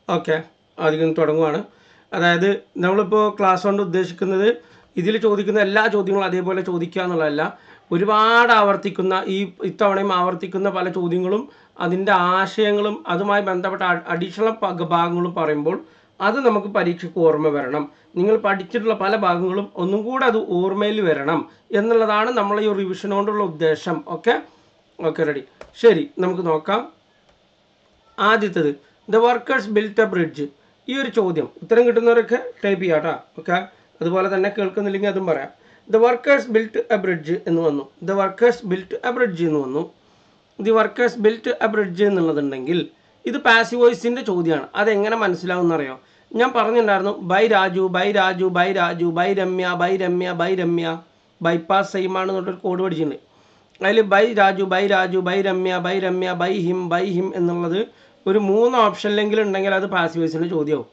Okay, ആദ്യം തുടങ്ങുവാണ്. അതായത് നമ്മളിപ്പോൾ ക്ലാസ് കൊണ്ട് ഉദ്ദേശിക്കുന്നത് ഇതിൽ ചോദിക്കുന്ന എല്ലാ ചോദ്യങ്ങളും അതേപോലെ ചോദിക്കുക എന്നുള്ളതല്ല. ഒരുപാട് ആവർത്തിക്കുന്ന ഇത്തവണയും ആവർത്തിക്കുന്ന പല ചോദ്യങ്ങളും അതിൻ്റെ ആശയങ്ങളും അതുമായി ബന്ധപ്പെട്ട അഡീഷണൽ ഭാഗങ്ങളും പറയുമ്പോൾ അത് നമുക്ക് പരീക്ഷയ്ക്ക് ഓർമ്മ വരണം. നിങ്ങൾ പഠിച്ചിട്ടുള്ള പല ഭാഗങ്ങളും ഒന്നും കൂടെ അത് ഓർമ്മയിൽ വരണം എന്നുള്ളതാണ് നമ്മളെ ഈ റിവിഷൻ കൊണ്ടുള്ള ഉദ്ദേശം. Okay, ready. ശരി, നമുക്ക് നോക്കാം. ആദ്യത്തേത്, the workers built a bridge. ഈ ഒരു ചോദ്യം ഉത്തരം കിട്ടുന്നവരൊക്കെ ടൈപ്പ് ചെയ്യാം കേട്ടോ. ഓക്കെ, അതുപോലെ തന്നെ കേൾക്കുന്നില്ലെങ്കിൽ അതും പറയാം. The workers built a bridge എന്ന് വന്നു. The workers built a bridge എന്ന് വന്നു. The workers built a bridge എന്നുള്ളതുണ്ടെങ്കിൽ ഇത് പാസീവ് വോയിസിൻ്റെ ചോദ്യമാണ്. അതെങ്ങനെ മനസ്സിലാവും എന്നറിയോ? ഞാൻ പറഞ്ഞിട്ടുണ്ടായിരുന്നു by Raju, by Raju, by Raju, by Ramya, by Ramya, by Ramya, bypass same ആണ് എന്നൊരു കോഡ് പഠിച്ചിട്ടുണ്ട്. അതിൽ by Raju, by Raju, by Ramya, by Ramya, by him എന്നുള്ളത് ഒരു 3 ഓപ്ഷനിലെങ്കിലും ഉണ്ടെങ്കിൽ അത് passive വോയിസിൻ്റെ ചോദ്യമാവും.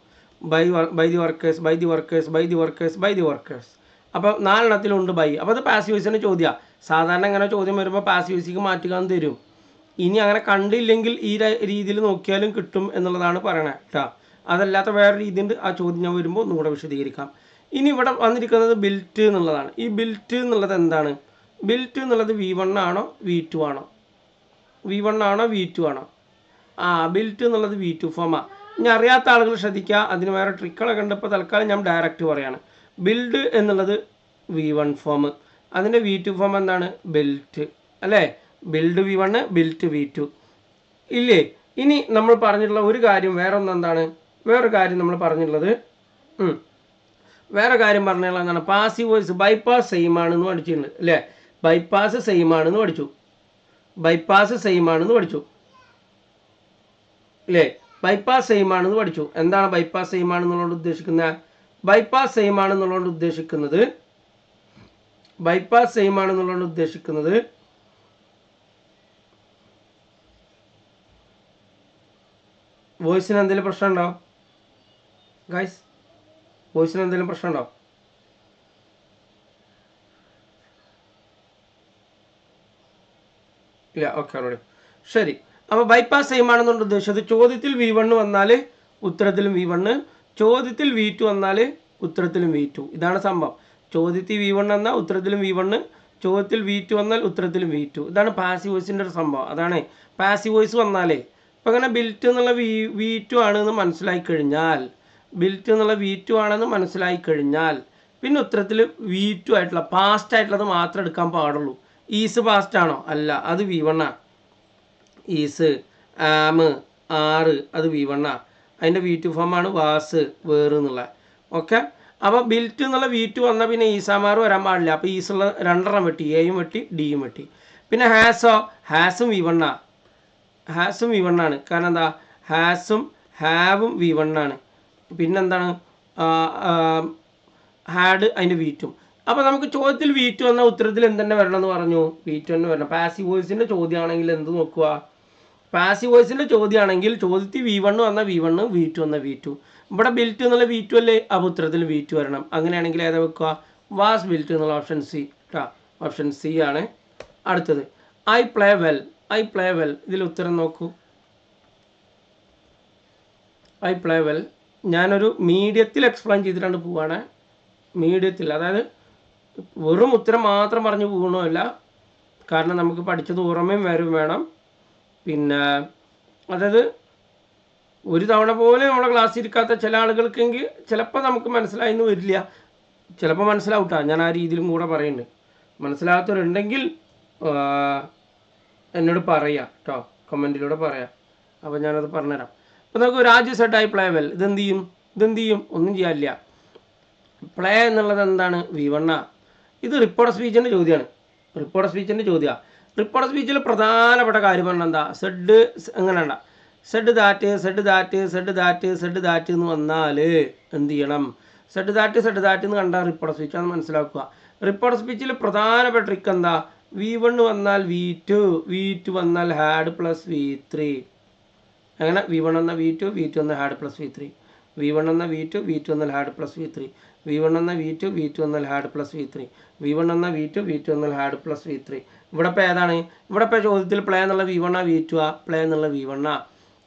By the workers, by the workers, by the workers, by the workers. അപ്പോൾ 4 എണ്ണത്തിലുണ്ട് ബൈ. അപ്പോൾ അത് പാസീവ് വോയിസിൻ്റെ ചോദ്യമാണ്. സാധാരണ ഇങ്ങനെ ചോദ്യം വരുമ്പോൾ പാസീവ് വോയിസിക്ക് മാറ്റുക എന്ന് തരും. ഇനി അങ്ങനെ കണ്ടില്ലെങ്കിൽ ഈ രീതിയിൽ നോക്കിയാലും കിട്ടും എന്നുള്ളതാണ് പറയണത് കേട്ടോ. അതല്ലാത്ത വേറെ രീതിയുണ്ട്. ആ ചോദ്യം ഞാൻ വരുമ്പോൾ ഒന്നുകൂടെ വിശദീകരിക്കാം. ഇനി ഇവിടെ വന്നിരിക്കുന്നത് ബിൽറ്റ് എന്നുള്ളതാണ്. ഈ ബിൽറ്റ് എന്നുള്ളത് എന്താണ്? ബിൽറ്റ് എന്നുള്ളത് V1 ആണോ V2 ആണോ? V1 ആണോ V2 ആണോ? ബിൽറ്റ് എന്നുള്ളത് V2 ഫോമാണ്. ഇനി അറിയാത്ത ആളുകൾ ശ്രദ്ധിക്കുക, അതിന് വേറെ ട്രിക്കുകളൊക്കെ ഉണ്ട്. ഇപ്പോൾ തൽക്കാലം ഞാൻ ഡയറക്റ്റ് പറയാണ്. ബിൽഡ് എന്നുള്ളത് V1 ഫോം, അതിൻ്റെ V2 ഫോം എന്താണ്? ബിൽറ്റ് അല്ലേ? ബിൽഡ് V1, ബിൽറ്റ് V2 ഇല്ലേ? ഇനി നമ്മൾ പറഞ്ഞിട്ടുള്ള ഒരു കാര്യം എന്താണ്? വേറെ കാര്യം നമ്മൾ പറഞ്ഞിട്ടുള്ളത് എന്താണ്? പാസീവ് വോയിസ് ബൈപ്പാസ് സെയിം ആണെന്ന് പഠിച്ചിട്ടുണ്ട് അല്ലേ? ബൈപ്പാസ് സെയിം ആണെന്ന് പഠിച്ചു. അല്ലേ? ബൈപ്പാസ് സെയിം ആണെന്ന് പഠിച്ചു. എന്താണ് ബൈപ്പാസ് സെയിം ആണെന്നുള്ളത് ഉദ്ദേശിക്കുന്നത്? ബൈപ്പാസ് സെയിം ആണെന്നുള്ളത് ഉദ്ദേശിക്കുന്നത് വോയിസിന് എന്തെങ്കിലും പ്രശ്നമുണ്ടോ ഗൈസ്? വോയിസിന് എന്തെങ്കിലും പ്രശ്നമുണ്ടോ? ഇല്ല. Okay, ready. ശരി. അപ്പോൾ ബൈപ്പാസ് സെയിം ആണെന്നുകൊണ്ട് ഉദ്ദേശിച്ചത് ചോദ്യത്തിൽ V1 വന്നാൽ ഉത്തരത്തിലും V1, ചോദ്യത്തിൽ V2 വന്നാൽ ഉത്തരത്തിലും V2. ഇതാണ് സംഭവം. ചോദ്യത്തിൽ V1 വന്നാൽ ഉത്തരത്തിലും V1, ചോദ്യത്തിൽ V2 വന്നാൽ ഉത്തരത്തിലും V2. ഇതാണ് പാസീവ് വോയിസിൻ്റെ ഒരു സംഭവം. അതാണ് പാസീവ് വോയിസ് വന്നാലേ ഇപ്പം അങ്ങനെ ബിൽറ്റ് എന്നുള്ള V2 ആണെന്ന് മനസ്സിലായി കഴിഞ്ഞാൽ പിന്നെ ഉത്തരത്തിൽ V2 ആയിട്ടുള്ള പാസ്റ്റ് ആയിട്ടുള്ളത് മാത്രം എടുക്കാൻ പാടുള്ളൂ. ഈസ് പാസ്റ്റ് ആണോ? അല്ല, അത് V1 ആണ്. ഈസ്, ആം, ആറ് അത് V1 ആണ്. അതിൻ്റെ V2 ഫോമാണ് വാസ്, വേറ് എന്നുള്ള. ഓക്കെ, അപ്പോൾ ബിൽറ്റ് എന്നുള്ള V2 വന്നാൽ പിന്നെ ഈസാമാർ വരാൻ പാടില്ല. അപ്പോൾ ഈസുള്ള 2 വെട്ടി, എയും വെട്ടി, ഡിയും വെട്ടി. പിന്നെ ഹാസും V1 ആണ്. കാരണം എന്താ? ഹാസും ഹാവും V1 ആണ്. പിന്നെന്താണ്? ഹാഡ് അതിൻ്റെ V2. അപ്പോൾ നമുക്ക് ചോദ്യത്തിൽ V2 വന്നാൽ ഉത്തരത്തിൽ എന്തെന്നെ വരണം എന്ന് പറഞ്ഞു? V2 തന്നെ വരണം. പാസീവ് വോയിസിൻ്റെ ചോദ്യമാണെങ്കിൽ എന്ത് നോക്കുക? പാസീവ് വോയിസിൻ്റെ ചോദ്യമാണെങ്കിൽ ചോദ്യത്തിൽ V1 വന്നാൽ V1, V2 വന്നാൽ V2. ഇവിടെ ബിൽറ്റ് എന്നുള്ള V2 അല്ലേ? അപ്പോൾ ഉത്തരത്തിൽ V2 വരണം. അങ്ങനെയാണെങ്കിൽ ഏതാ വെക്കുക? വാസ് ബിൽറ്റ് എന്നുള്ള ഓപ്ഷൻ സി കേട്ടോ. ഓപ്ഷൻ സി ആണ്. അടുത്തത് ഐ പ്ലേ വെൽ. ഇതിൽ ഉത്തരം നോക്കൂ. ഐ പ്ലേ വെൽ ഞാനൊരു മീഡിയത്തിൽ എക്സ്പ്ലെയിൻ ചെയ്തിട്ടാണ് പോവാണ്. മീഡിയത്തിൽ, അതായത് വെറും ഉത്തരം മാത്രം പറഞ്ഞു പോകണമല്ല. കാരണം നമുക്ക് പഠിച്ചത് ഓർമ്മയും വേണം. പിന്നെ അതായത് ഒരു തവണ പോലെ നമ്മളെ ക്ലാസ്സിൽ ഇരിക്കാത്ത ചില ആളുകൾക്കെങ്കിൽ ചിലപ്പോൾ നമുക്ക് മനസ്സിലായെന്ന് വരില്ല, ചിലപ്പോൾ മനസ്സിലാവട്ടാ. ഞാൻ ആ രീതിയിലും കൂടെ പറയുന്നുണ്ട്. മനസ്സിലാകാത്തവരുണ്ടെങ്കിൽ എന്നോട് പറയാം കേട്ടോ, കമൻറ്റിലൂടെ പറയാം. അപ്പോൾ ഞാനത് പറഞ്ഞുതരാം. അപ്പോൾ നമുക്ക് Raju said I play well. ഇതെന്ത് ചെയ്യും? ഒന്നും ചെയ്യാനില്ല. പ്ലേ എന്നുള്ളത് എന്താണ്? V1 ആണ്. ഇത് റിപ്പോർട്ട് സ്പീച്ചിൻ്റെ ചോദ്യമാണ്. റിപ്പോർട്ട് സ്പീച്ചിൽ പ്രധാനപ്പെട്ട കാര്യം പറഞ്ഞാൽ എന്താ? സെഡ് എങ്ങനെയുണ്ട? സെഡ് ദാറ്റ് എന്ന് വന്നാൽ എന്ത് ചെയ്യണം? സെഡ് ദാറ്റ് എന്ന് കണ്ടാൽ റിപ്പോർട്ട് സ്പീച്ച് ആണെന്ന് മനസ്സിലാക്കുക. റിപ്പോർട്ട് സ്പീച്ചിൽ പ്രധാനപ്പെട്ട ട്രിക്ക് എന്താ? V1 വന്നാൽ V2 വന്നാൽ ഹാഡ് പ്ലസ് V3. അങ്ങനെ V1 വന്നാൽ V2 വന്നാൽ ഹാഡ് പ്ലസ് V3. V1 വന്നാൽ V2 വന്നാൽ ഹാഡ് പ്ലസ് V3. V1 വന്നാൽ V2 വന്നാൽ ഹാഡ് പ്ലസ് V3. V1 വന്നാൽ V2 വന്നാൽ ഹാഡ് പ്ലസ് V3. ഇവിടെ ഇപ്പോൾ ഏതാണ്? ഇവിടെ ഇപ്പോൾ ചോദ്യത്തിൽ പ്ലേ എന്നുള്ള V1 V2 പ്ലേ എന്നുള്ള V1.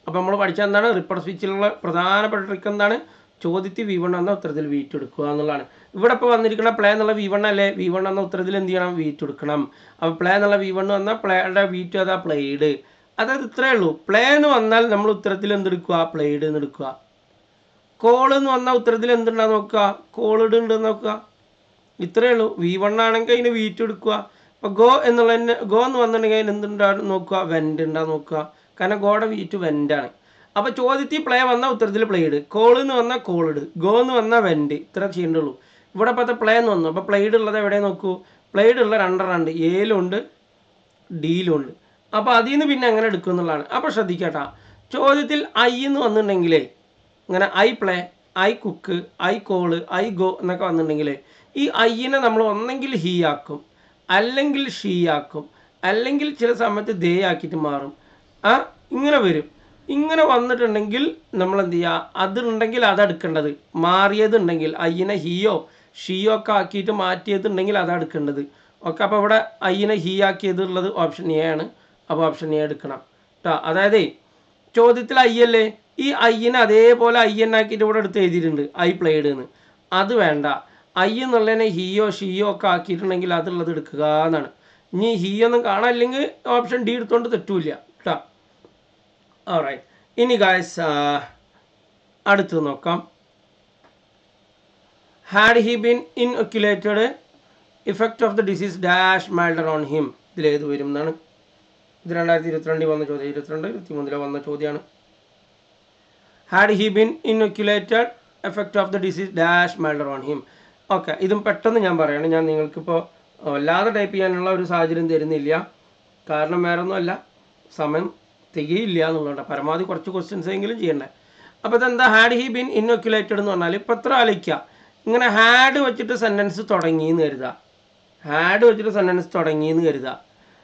അപ്പോൾ നമ്മൾ പഠിച്ച എന്താണ് റിപ്പർ സ്വിച്ചിലുള്ള പ്രധാനപ്പെട്ട ട്രിക്ക് എന്താണ്, ചോദ്യത്തിൽ V1 എന്ന ഉത്തരത്തിൽ V2 എടുക്കുക എന്നുള്ളതാണ്. ഇവിടെ ഇപ്പോൾ വന്നിരിക്കുന്ന പ്ലേ എന്നുള്ള V1 അല്ലേ, V1 എന്ന ഉത്തരത്തിൽ എന്ത് ചെയ്യണം, V2 എടുക്കണം. അപ്പോൾ പ്ലേ എന്നുള്ള V1 വന്നാൽ പ്ലേയുടെ V2 അതാ പ്ലേഡ്. അതായത് ഇത്രയേ ഉള്ളൂ. പ്ലേ എന്ന് വന്നാൽ നമ്മൾ ഉത്തരത്തിൽ എന്തെടുക്കുക, പ്ലേഡ് എന്ന് എടുക്കുക. കോൾ എന്ന് വന്നാൽ ഉത്തരത്തിൽ എന്തുണ്ടാകും നോക്കുക, കോൾഡ് ഉണ്ടെന്ന് നോക്കുക. ഇത്രയേ ഉള്ളൂ. V1 ആണെങ്കിൽ അതിന് V2 എടുക്കുക. അപ്പോൾ ഗോ എന്നുള്ളതിന് ഗോ എന്ന് വന്നിട്ടുണ്ടെങ്കിൽ അതിന് എന്തുണ്ടാകും നോക്കുക, വെൻ്റ് ഉണ്ടാകും നോക്കുക. കാരണം ഗോയുടെ V2 വെൻ്റാണ്. അപ്പോൾ ചോദ്യത്തിൽ പ്ലേ വന്നാൽ ഉത്തരത്തിൽ പ്ലേഡ്, കോൾ എന്ന് വന്നാൽ കോൾഡ്, ഗോ എന്ന് വന്നാൽ വെൻ്റ്. ഇത്ര ചെയ്യേണ്ടുള്ളൂ. ഇവിടെ ഇപ്പോൾ പ്ലേ എന്ന് വന്നു. അപ്പോൾ പ്ലേഡ് ഉള്ളത് എവിടെ നോക്കൂ, പ്ലേഡ് ഉള്ള രണ്ടെണ്ണം എയിലുണ്ട് ഡിയിലുണ്ട്. അപ്പോൾ അതിൽ നിന്ന് പിന്നെ എങ്ങനെ എടുക്കും എന്നുള്ളതാണ്. അപ്പോൾ ശ്രദ്ധിക്കട്ടാ, ചോദ്യത്തിൽ ഐ എന്ന് വന്നിട്ടുണ്ടെങ്കിലേ ഇങ്ങനെ I play, I cook, I call, I go എന്നൊക്കെ വന്നിട്ടുണ്ടെങ്കിൽ ഈ ഐനെ നമ്മൾ ഒന്നെങ്കിൽ ഹീ ആക്കും, അല്ലെങ്കിൽ ഷീ ആക്കും, അല്ലെങ്കിൽ ചില സമയത്ത് ദേ ആക്കിയിട്ട് മാറും. ഇങ്ങനെ വരും. ഇങ്ങനെ വന്നിട്ടുണ്ടെങ്കിൽ നമ്മൾ എന്ത് ചെയ്യുക, അതുണ്ടെങ്കിൽ അതെടുക്കേണ്ടത്. മാറിയതുണ്ടെങ്കിൽ ഐനെ ഹീയോ ഷീയോ ഒക്കെ ആക്കിയിട്ട് മാറ്റിയതുണ്ടെങ്കിൽ അതെടുക്കേണ്ടത്. ഓക്കെ, അപ്പോൾ ഇവിടെ ഐനെ ഹീ ആക്കിയതുള്ളത് ഓപ്ഷൻ എ ആണ്. അപ്പോൾ ഓപ്ഷൻ എ എടുക്കണം കേട്ടോ. അതായത് ചോദ്യത്തിൽ ഐ അല്ലേ, ഈ ഐനെ അതേപോലെ ഐ എൻ ആക്കിയിട്ട് ഇവിടെ എടുത്ത് എഴുതിയിട്ടുണ്ട് ഐ പ്ലേഡ് എന്ന്. അത് വേണ്ട. ഐ എന്നുള്ളതിനെ ഹീയോ ഷീയോ ഒക്കെ ആക്കിയിട്ടുണ്ടെങ്കിൽ അതുള്ളത് എടുക്കുക എന്നാണ്. ഇനി ഹീയൊന്നും കാണാനില്ലെങ്കിൽ ഓപ്ഷൻ ഡി എടുത്തുകൊണ്ട് തെറ്റൂല കേട്ടോ. ഓൾറൈറ്റ്, ഇനി ഗായ്സ് അടുത്ത് നോക്കാം. Had he been inoculated, effect of the disease dash milder on him. ഇതിലേത് വരും എന്നാണ്. ഇത് 2022 വന്ന ചോദ്യം, 22-23 വന്ന ചോദ്യമാണ്. Had he been inoculated, effect of the disease dash milder on him. Okay, ഇതും പെട്ടെന്ന് ഞാൻ പറയുകയാണ്. ഞാൻ നിങ്ങൾക്കിപ്പോൾ വല്ലാതെ ടൈപ്പ് ചെയ്യാനുള്ള ഒരു സാഹചര്യം തരുന്നില്ല. കാരണം വേറെ ഒന്നുമല്ല, സമയം തികയില്ല എന്നുള്ളതാണ്. പരമാവധി കുറച്ച് ക്വസ്റ്റ്യൻസ് എങ്കിലും ചെയ്യണ്ടേ. അപ്പോൾ ഇതെന്താ, ഹാഡ് ഹി ബീൻ ഇൻഒക്യുലേറ്റഡ് എന്ന് പറഞ്ഞാൽ ഇപ്പോൾ എത്ര ആലോചിക്കുക. ഇങ്ങനെ ഹാഡ് വെച്ചിട്ട് സെൻറ്റൻസ് തുടങ്ങിയെന്ന് കരുതുക. ഹാഡ് വെച്ചിട്ട് സെൻറ്റൻസ് തുടങ്ങിയെന്ന് കരുതുക.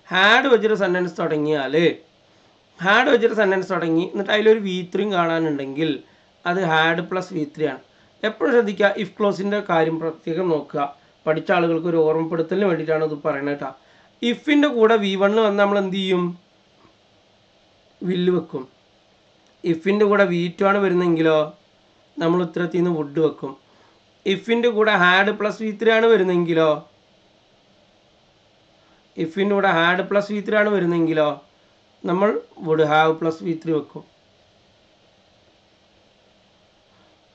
ഹാഡ് വെച്ചിട്ട് സെൻറ്റൻസ് തുടങ്ങിയാൽ ഹാഡ് വെച്ചിട്ട് സെൻറ്റൻസ് തുടങ്ങി എന്നിട്ട് അതിലൊരു V3 കാണാനുണ്ടെങ്കിൽ അത് ഹാഡ് പ്ലസ് V3 ആണ്. എപ്പോഴും ശ്രദ്ധിക്കുക, ഇഫ് ക്ലോസിൻ്റെ കാര്യം പ്രത്യേകം നോക്കുക. പഠിച്ച ആളുകൾക്ക് ഒരു ഓർമ്മപ്പെടുത്തലിന് വേണ്ടിയിട്ടാണ് ഇത് പറയുന്നത് കേട്ടോ. ഇഫിൻ്റെ കൂടെ V1 വന്ന് നമ്മൾ എന്ത് ചെയ്യും, വില്ല് വെക്കും. ഇഫിൻ്റെ കൂടെ V2 ആണ് വരുന്നെങ്കിലോ നമ്മൾ ഉത്തരത്തിൽ നിന്ന് വുഡ് വെക്കും. ഇഫിൻ്റെ കൂടെ ഹാഡ് പ്ലസ് V3 ആണ് വരുന്നെങ്കിലോ ഇഫിൻ്റെ കൂടെ ഹാഡ് പ്ലസ് V3 ആണ് വരുന്നെങ്കിലോ നമ്മൾ വുഡ് ഹാവ് പ്ലസ് V3 വെക്കും.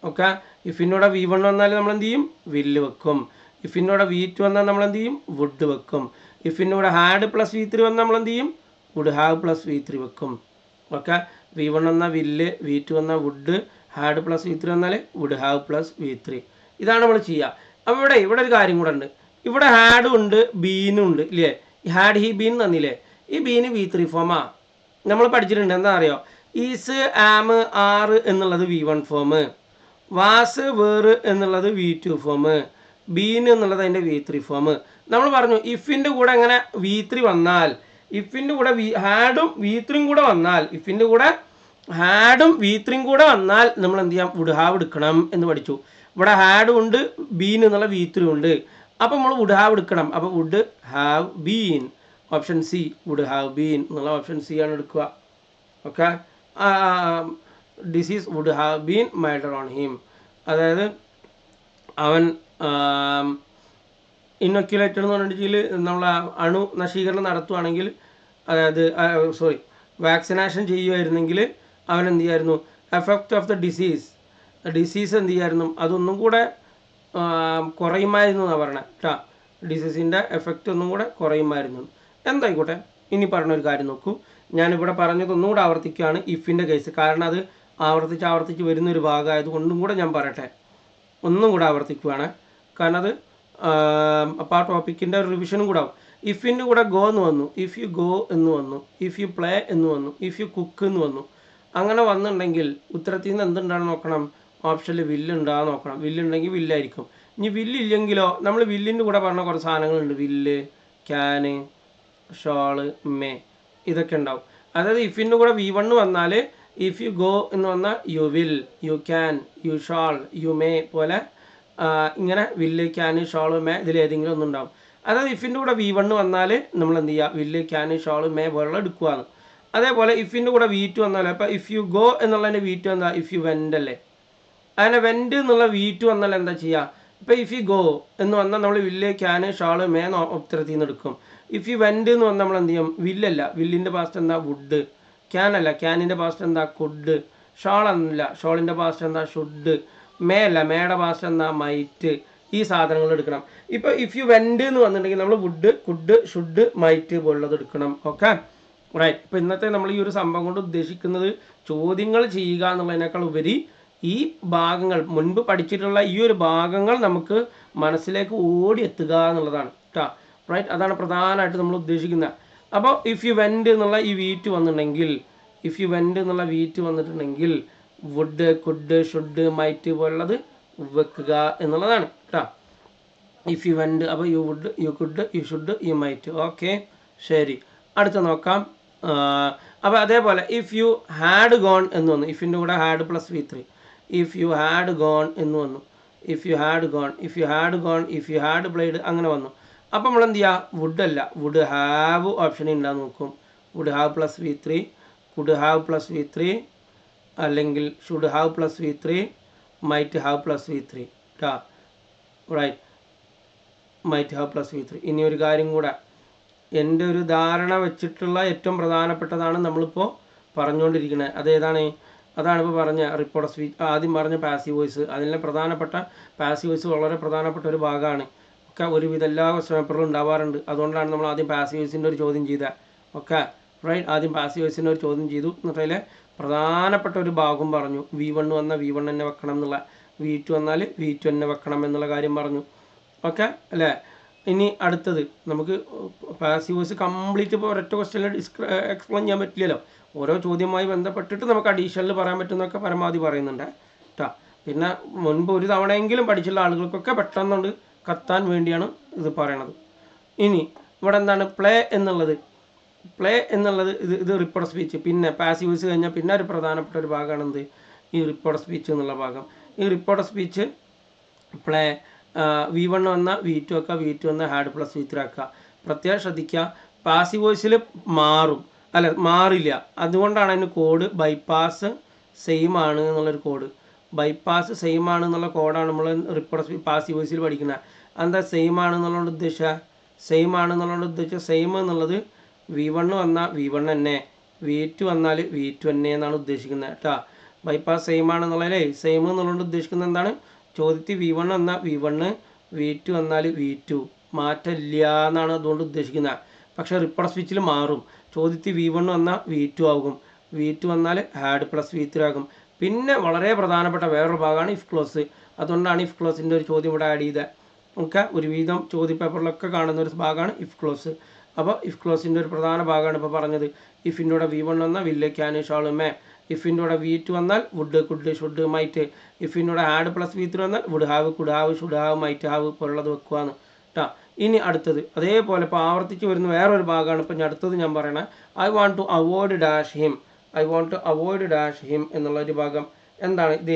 ഓക്കെ, ഇഫിൻ്റെ കൂടെ V1 വന്നാൽ നമ്മൾ എന്ത് ചെയ്യും, വില്ല് വെക്കും. ഇഫിൻ്റെ കൂടെ V2 വന്നാൽ നമ്മൾ എന്ത് ചെയ്യും, വുഡ് വെക്കും. ഇഫിൻ്റെ കൂടെ ഹാഡ് പ്ലസ് V3 വന്നാൽ നമ്മൾ എന്ത് ചെയ്യും, വുഡ് ഹാവ് പ്ലസ് V3 വെക്കും. ഓക്കെ, V1 വന്നാൽ വില്ല്, V2 വന്നാൽ വുഡ്, ഹാഡ് പ്ലസ് V3 വന്നാൽ വുഡ് ഹാവ് പ്ലസ് V3. ഇതാണ് നമ്മൾ ചെയ്യുക. അപ്പോൾ ഇവിടെ ഒരു കാര്യം കൂടെ ഉണ്ട്. ഇവിടെ ഹാഡും ഉണ്ട് ബീനും ഉണ്ട് ഇല്ലേ. ഹാഡ് ഹി ബീൻ തന്നില്ലേ, ഈ ബീന് V3 ഫോമാ നമ്മൾ പഠിച്ചിട്ടുണ്ട്. എന്താ അറിയോ, ഈസ് ആം ആർ എന്നുള്ളത് V1 ഫോം, വാസ് വേർ എന്നുള്ളത് V2 ഫോം, ബീൻ എന്നുള്ളത് അതിൻ്റെ V3 ഫോം. നമ്മൾ പറഞ്ഞു ഇഫിൻ്റെ കൂടെ അങ്ങനെ V3 വന്നാൽ, ഇഫിൻ്റെ കൂടെ ഹാഡും V3 കൂടെ വന്നാൽ, ഇഫിൻ്റെ കൂടെ ഹാഡും V3 കൂടെ വന്നാൽ നമ്മൾ എന്ത് ചെയ്യാം, വുഡ് ഹാവ് എടുക്കണം എന്ന് പഠിച്ചു. ഇവിടെ ഹാഡും ഉണ്ട് ബീൻ എന്നുള്ള V3 ഉണ്ട്. അപ്പോൾ നമ്മൾ വുഡ് ഹാവ് എടുക്കണം. അപ്പോൾ would have been, option C, would have been എന്നുള്ള ഓപ്ഷൻ സി ആണ് എടുക്കുക. Okay, disease would have been milder on him. അതായത് അവൻ ഇന്നൊക്യുലേറ്റഡ് എന്ന് പറഞ്ഞിട്ടുണ്ടെങ്കിൽ നമ്മൾ അണു നശീകരണം നടത്തുകയാണെങ്കിൽ, അതായത് വാക്സിനേഷൻ ചെയ്യുമായിരുന്നെങ്കിൽ അവൻ എന്ത് ചെയ്യായിരുന്നു, എഫക്റ്റ് ഓഫ് ദ ഡിസീസ് എന്ത് ചെയ്യായിരുന്നു, അതൊന്നും കൂടെ കുറയുമായിരുന്നു എന്നാണ് പറഞ്ഞത് കേട്ടോ. ഡിസീസിൻ്റെ എഫക്റ്റ് ഒന്നും കൂടെ കുറയുമായിരുന്നു. എന്തായിക്കോട്ടെ, ഇനി പറഞ്ഞൊരു കാര്യം നോക്കൂ. ഞാനിവിടെ പറഞ്ഞതൊന്നും കൂടെ ആവർത്തിക്കുകയാണ് ഇഫിൻ്റെ കേസ്. കാരണം അത് ആവർത്തിച്ച് വരുന്നൊരു ഭാഗമായത് കൊണ്ടും കൂടെ ഞാൻ പറയട്ടെ. ഒന്നും കൂടെ ആവർത്തിക്കുകയാണ്. കാരണം അത് അപ്പോൾ ആ ടോപ്പിക്കിൻ്റെ റിവിഷനും കൂടെ ആവും. ഇഫിൻ്റെ കൂടെ ഗോ എന്ന് വന്നു, ഇഫ് യു ഗോ എന്ന് വന്നു, ഇഫ് യു പ്ലേ എന്ന് വന്നു, ഇഫ് യു കുക്ക് എന്ന് വന്നു. അങ്ങനെ വന്നിട്ടുണ്ടെങ്കിൽ ഉത്തരത്തിൽ നിന്ന് എന്തുണ്ടാകുന്ന നോക്കണം, ഓപ്ഷനിൽ വില്ലുണ്ടാകുന്ന നോക്കണം. വില്ലുണ്ടെങ്കിൽ വില്ലായിരിക്കും. ഇനി വില്ലില്ലെങ്കിലോ, നമ്മൾ വില്ലിൻ്റെ കൂടെ പറഞ്ഞ കുറച്ച് സാധനങ്ങളുണ്ട്, വില്ല്, ക്യാന്, ഷോള്, മേ, ഇതൊക്കെ ഉണ്ടാവും. അതായത് ഇഫിൻ്റെ കൂടെ V1 വന്നാൽ ഇഫ് യു ഗോ എന്ന് വന്നാൽ you will, you can, U shawl, you may പോലെ ഇങ്ങനെ വില്ല്, ക്യാന്, ഷോള്, മേ ഇതിലേതെങ്കിലും ഒന്നും ഉണ്ടാവും. അതായത് ഇഫിൻ്റെ കൂടെ V1 വന്നാൽ നമ്മൾ എന്ത് ചെയ്യുക, വില്ല്, ക്യാന്, ഷോള്, മേ പോലുള്ള എടുക്കുകയാണ്. അതേപോലെ ഇഫിൻ്റെ കൂടെ V2 വന്നാലോ, അപ്പോൾ ഇഫ് യു ഗോ എന്നുള്ളതിൻ്റെ V2 എന്താ, ഇഫ് യു വെൻ്റ് അല്ലേ. അങ്ങനെ വെൻ്റ് എന്നുള്ള V2 വന്നാൽ എന്താ ചെയ്യുക, ഇപ്പോൾ ഇഫ് യു ഗോ എന്ന് വന്നാൽ നമ്മൾ വില്ല് ക്യാന് ഷാള് മേന്ന് ഉത്തരത്തിൽ നിന്ന് എടുക്കും. ഇഫ് യു വെൻ്റ് എന്ന് വന്നാൽ നമ്മൾ എന്ത് ചെയ്യും, വില്ലല്ല, വില്ലിൻ്റെ പാസ്റ്റ് എന്താ വുഡ്, ക്യാനല്ല, ക്യാനിൻ്റെ പാസ്റ്റ് എന്താ കുഡ്, ഷാളല്ല, ഷോളിൻ്റെ പാസ്റ്റ് എന്താ ഷുഡ്, മേ അല്ല, മേയുടെ പാസ്റ്റ് എന്താ മൈറ്റ്. ഈ സാധനങ്ങൾ എടുക്കണം. ഇപ്പോൾ ഇഫ് യു വെൻ്റ് എന്ന് വന്നിട്ടുണ്ടെങ്കിൽ നമ്മൾ വുഡ്, കുഡ്, ഷുഡ്, മൈറ്റ് പോലുള്ളത് എടുക്കണം. Okay right. ഇപ്പോൾ ഇന്നത്തെ നമ്മൾ ഈ ഒരു സംഭവം കൊണ്ട് ഉദ്ദേശിക്കുന്നത് ചോദ്യങ്ങൾ ചെയ്യുക എന്നുള്ളതിനേക്കാൾ ഉപരി ഈ ഭാഗങ്ങൾ മുൻപ് പഠിച്ചിട്ടുള്ള ഈ ഒരു ഭാഗങ്ങൾ നമുക്ക് മനസ്സിലേക്ക് ഓടി എത്തുക എന്നുള്ളതാണ് കേട്ടോ. റൈറ്റ്, അതാണ് പ്രധാനമായിട്ട് നമ്മൾ ഉദ്ദേശിക്കുന്നത്. അപ്പോൾ ഇഫ് യു വെൻ്റ് എന്നുള്ള ഈ V2 വന്നിട്ടുണ്ടെങ്കിൽ, ഇഫ് യു വെൻ്റ് എന്നുള്ള V2 വന്നിട്ടുണ്ടെങ്കിൽ വുഡ്, കുഡ്, ഷുഡ്, മൈറ്റ് പോലുള്ളത് വെക്കുക എന്നുള്ളതാണ് കേട്ടോ. ഇഫ് യു വെൻ്റ്, അപ്പോൾ you would, you could, you should, you might. Okay ശരി, അടുത്ത നോക്കാം. അപ്പോൾ അതേപോലെ ഇഫ് യു ഹാഡ് ഗോൺ എന്ന് വന്നു, ഇഫിൻ്റെ കൂടെ had plus V3. If you had gone എന്ന് വന്നു, if you had gone, if you had gone, if you had played അങ്ങനെ വന്നു. അപ്പോൾ നമ്മൾ എന്ത് ചെയ്യുക, വുഡ് അല്ല, വുഡ് ഹാവ് ഓപ്ഷൻ ഉണ്ടാകും നോക്കും. Would have plus V3, could have plus V3, അല്ലെങ്കിൽ should have plus V3, might have plus V3 കേട്ടോ. Right, might have plus V3. ഇനി ഒരു കാര്യം കൂടെ, എൻ്റെ ഒരു ധാരണ വെച്ചിട്ടുള്ള ഏറ്റവും പ്രധാനപ്പെട്ടതാണ് നമ്മളിപ്പോൾ പറഞ്ഞുകൊണ്ടിരിക്കുന്നത്. അതേതാണ്, അതാണ് ഇപ്പോൾ പറഞ്ഞ റിപ്പോർട്ട് സ്പീച്ച്, ആദ്യം പറഞ്ഞ പാസീവ് വോയിസ്. അതിലെ പ്രധാനപ്പെട്ട പാസീവ് വോയിസ് വളരെ പ്രധാനപ്പെട്ട ഒരു ഭാഗമാണ്. ഒക്കെ ഒരുവിധ എല്ലാ ക്വസ്റ്റ്യൻ പേപ്പറിലും ഉണ്ടാവാറുണ്ട്. അതുകൊണ്ടാണ് നമ്മൾ ആദ്യം പാസീവ് വോയിസിൻ്റെ ഒരു ചോദ്യം ചെയ്തത്. ഓക്കെ റൈറ്റ്, ആദ്യം പാസീവ് വോയിസിൻ്റെ ഒരു ചോദ്യം ചെയ്തു, എന്നിട്ടതിൽ പ്രധാനപ്പെട്ട ഒരു ഭാഗം പറഞ്ഞു. V1 വന്നാൽ V1 തന്നെ വെക്കണം എന്നുള്ള, V2 വന്നാൽ V2 തന്നെ വെക്കണം എന്നുള്ള കാര്യം പറഞ്ഞു. ഓക്കെ അല്ലേ. ഇനി അടുത്തത് നമുക്ക് പാസീവ് വോയിസ് കംപ്ലീറ്റ് ഇപ്പോൾ ഒരൊറ്റ ക്വസ്റ്റ്യനിൽ എക്സ്പ്ലെയിൻ ചെയ്യാൻ പറ്റില്ലല്ലോ. ഓരോ ചോദ്യവുമായി ബന്ധപ്പെട്ടിട്ട് നമുക്ക് അഡീഷണൽ പറയാൻ പറ്റുന്നതൊക്കെ പരമാവധി പറയുന്നുണ്ട് കേട്ടോ. പിന്നെ മുൻപ് ഒരു തവണയെങ്കിലും പഠിച്ചുള്ള ആളുകൾക്കൊക്കെ പെട്ടെന്നുണ്ട് കത്താൻ വേണ്ടിയാണ് ഇത് പറയണത്. ഇനി ഇവിടെ എന്താണ് പ്ലേ എന്നുള്ളത്, പ്ലേ എന്നുള്ളത് ഇത് റിപ്പോർട്ട് സ്പീച്ച്. പിന്നെ പാസീവ് വോയിസ് കഴിഞ്ഞാൽ പിന്നെ ഒരു പ്രധാനപ്പെട്ട ഒരു ഭാഗമാണ് എന്ത്, ഈ റിപ്പോർട്ട് സ്പീച്ച് എന്നുള്ള ഭാഗം. ഈ റിപ്പോർട്ട് സ്പീച്ച് പ്ലേ V1 വന്നാൽ V2 ആക്കുക, V2 വന്നാൽ ഹാഡ് പ്ലസ് V3 ആക്കുക. പ്രത്യേകം ശ്രദ്ധിക്കുക, പാസീവ് വോയിസിൽ മാറും, അല്ല മാറില്ല. അതുകൊണ്ടാണ് അതിന് കോഡ് ബൈപ്പാസ് സെയിം ആണ് എന്നുള്ളൊരു കോഡ്. ബൈപ്പാസ് സെയിം ആണ് എന്നുള്ള കോഡാണ് നമ്മൾ റിപ്പോർട്ട് പാസീവ് വോയിസിൽ പഠിക്കുന്നത്. എന്താ സെയിം ആണെന്നുള്ളത് ഉദ്ദേശിച്ച, സെയിം ആണെന്നുള്ളത് ഉദ്ദേശിച്ച സെയിം എന്നുള്ളത് V1 വന്നാൽ V1 തന്നെ, V2 വന്നാൽ V2 തന്നെ എന്നാണ് ഉദ്ദേശിക്കുന്നത് കേട്ടോ. ബൈപ്പാസ് സെയിം ആണെന്നുള്ളതല്ലേ, സെയിം എന്നുള്ളത് ഉദ്ദേശിക്കുന്നത് എന്താണ്, ചോദ്യത്തിൽ V1 വന്നാൽ V1, V2 വന്നാൽ V2, മാറ്റമില്ല എന്നാണ് അതുകൊണ്ട് ഉദ്ദേശിക്കുന്നത്. പക്ഷേ റിപ്പോർട്ട് സ്പീച്ചിൽ മാറും. ചോദ്യത്തിൽ V1 വന്നാൽ V2 ആകും, V2 വന്നാൽ ഹാഡ് പ്ലസ് V3 ആകും. പിന്നെ വളരെ പ്രധാനപ്പെട്ട വേറൊരു ഭാഗമാണ് ഇഫ് ക്ലോസ്. അതുകൊണ്ടാണ് ഇഫ് ക്ലോസിൻ്റെ ഒരു ചോദ്യം ഇവിടെ ആഡ് ചെയ്തത്. ഒക്കെ ഒരുവിധം ചോദ്യ പേപ്പറിലൊക്കെ കാണുന്ന ഒരു ഭാഗമാണ് ഇഫ് ക്ലോസ്. അപ്പോൾ ഇഫ് ക്ലോസിൻ്റെ ഒരു പ്രധാന ഭാഗമാണ് ഇപ്പോൾ പറഞ്ഞത്. ഇഫിൻ്റെ കൂടെ V1 വന്നാൽ വില്ല്, ക്യാന്, ഷാള്, മേ. ഇഫിൻ്റെ കൂടെ V2 വന്നാൽ വുഡ്, കുഡ്, ഷുഡ്, മൈറ്റ്. ഇഫിൻ്റെ കൂടെ ഹാഡ് പ്ലസ് V3 വന്നാൽ would have, could have, should have, might have പോലുള്ളത് വെക്കുകയാണ് കേട്ടോ. ഇനി അടുത്തത് അതേപോലെ ഇപ്പോൾ ആവർത്തിച്ച് വരുന്ന വേറൊരു ഭാഗമാണ് ഇപ്പോൾ അടുത്തത് ഞാൻ പറയണത്. I want to avoid dash him, I want to avoid dash him എന്നുള്ളൊരു ഭാഗം എന്താണ്, ഇത്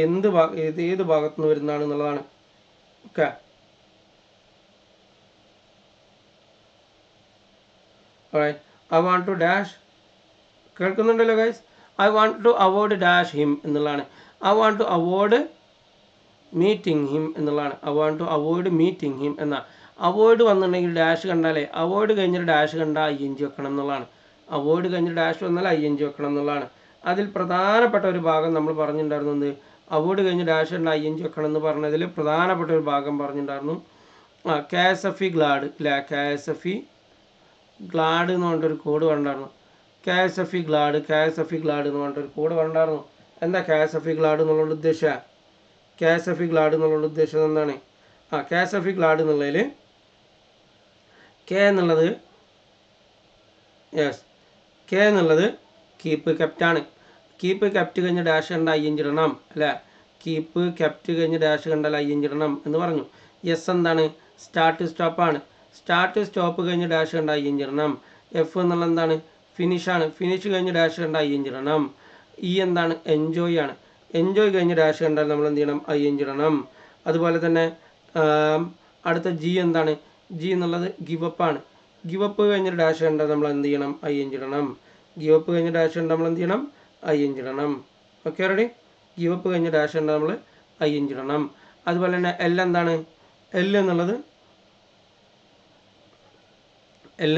ഇത് ഏത് ഭാഗത്തു നിന്ന് വരുന്നതാണ് എന്നുള്ളതാണ്. Okay I want to dash, കേൾക്കുന്നുണ്ടല്ലോ guys. I want to avoid dash him എന്നുള്ളതാണ്. I want to avoid meeting him എന്നുള്ളതാണ്. I want to avoid meeting him എന്നാ. അവോയ്ഡ് വന്നിട്ടുണ്ടെങ്കിൽ ഡാഷ് കണ്ടാലേ, അവോയ്ഡ് കഴിഞ്ഞിട്ട് ഡാഷ് കണ്ടാൽ ING വെക്കണം എന്നുള്ളതാണ്. അവോയ്ഡ് കഴിഞ്ഞിട്ട് ഡാഷ് വന്നാൽ ING വെക്കണം എന്നുള്ളതാണ്. അതിൽ പ്രധാനപ്പെട്ട ഒരു ഭാഗം നമ്മൾ പറഞ്ഞിട്ടുണ്ടായിരുന്നു. അവോയ്ഡ് കഴിഞ്ഞ് ഡാഷ് കണ്ടാൽ ING വെക്കണം എന്ന് പറഞ്ഞതിൽ പ്രധാനപ്പെട്ട ഒരു ഭാഗം പറഞ്ഞിട്ടുണ്ടായിരുന്നു. KSFE ഗ്ലാഡ് അല്ലേ, KSFE ഗ്ലാഡ് എന്ന് പറഞ്ഞിട്ടൊരു കോഡ് കണ്ടായിരുന്നു. KSFE ഗ്ലാഡ് എന്ന് പറഞ്ഞിട്ടൊരു കോഡ് കണ്ടായിരുന്നു. എന്താ KSFE ഗ്ലാഡ് എന്നുള്ളത് ഉദ്ദേശം, KSFE ഗ്ലാഡ് എന്നുള്ള ഉദ്ദേശം എന്താണ്, KSFE ഗ്ലാഡ് എന്നുള്ളതിൽ K എന്നുള്ളത് കീപ്പ് കെപ്റ്റാണ്. കീപ്പ് കെപ്റ്റ് കഴിഞ്ഞ് ഡാഷ് കണ്ട ING ഇടണം അല്ലേ. കീപ്പ് കെപ്റ്റ് കഴിഞ്ഞ് ഡാഷ് കണ്ടാൽ ING ഇടണം എന്ന് പറഞ്ഞു. എസ് എന്താണ്, സ്റ്റാർട്ട് സ്റ്റോപ്പാണ്. സ്റ്റാർട്ട് സ്റ്റോപ്പ് കഴിഞ്ഞ് ഡാഷ് കണ്ട ING ഇടണം. F എന്നുള്ളത് എന്താണ്, ഫിനിഷാണ്. ഫിനിഷ് കഴിഞ്ഞ് ഡാഷ് കണ്ട ING ഇടണം. E എന്താണ്, എൻജോയ് ആണ്. എൻജോയ് കഴിഞ്ഞ് ഡാഷ് കണ്ടാൽ നമ്മൾ എന്ത് ചെയ്യണം, ING ഇടണം. അതുപോലെ തന്നെ അടുത്ത G എന്താണ്, G എന്നുള്ളത് ഗിവ് അപ്പ് ആണ്. ഗിവ് അപ്പ് കഴിഞ്ഞിട്ട് ഡാഷ് കണ്ടാൽ നമ്മൾ എന്ത് ചെയ്യണം, ING ഇടണം. ഗീവ് അപ്പ് കഴിഞ്ഞ് ഡാഷ് ഉണ്ട് നമ്മൾ എന്ത് ചെയ്യണം? ING ഇടണം. Okay ready? ഗീവ് അപ്പ് കഴിഞ്ഞ് ഡാഷ് ഉണ്ട് നമ്മൾ ING ഇടണം. അതുപോലെ തന്നെ L എന്താണ്? L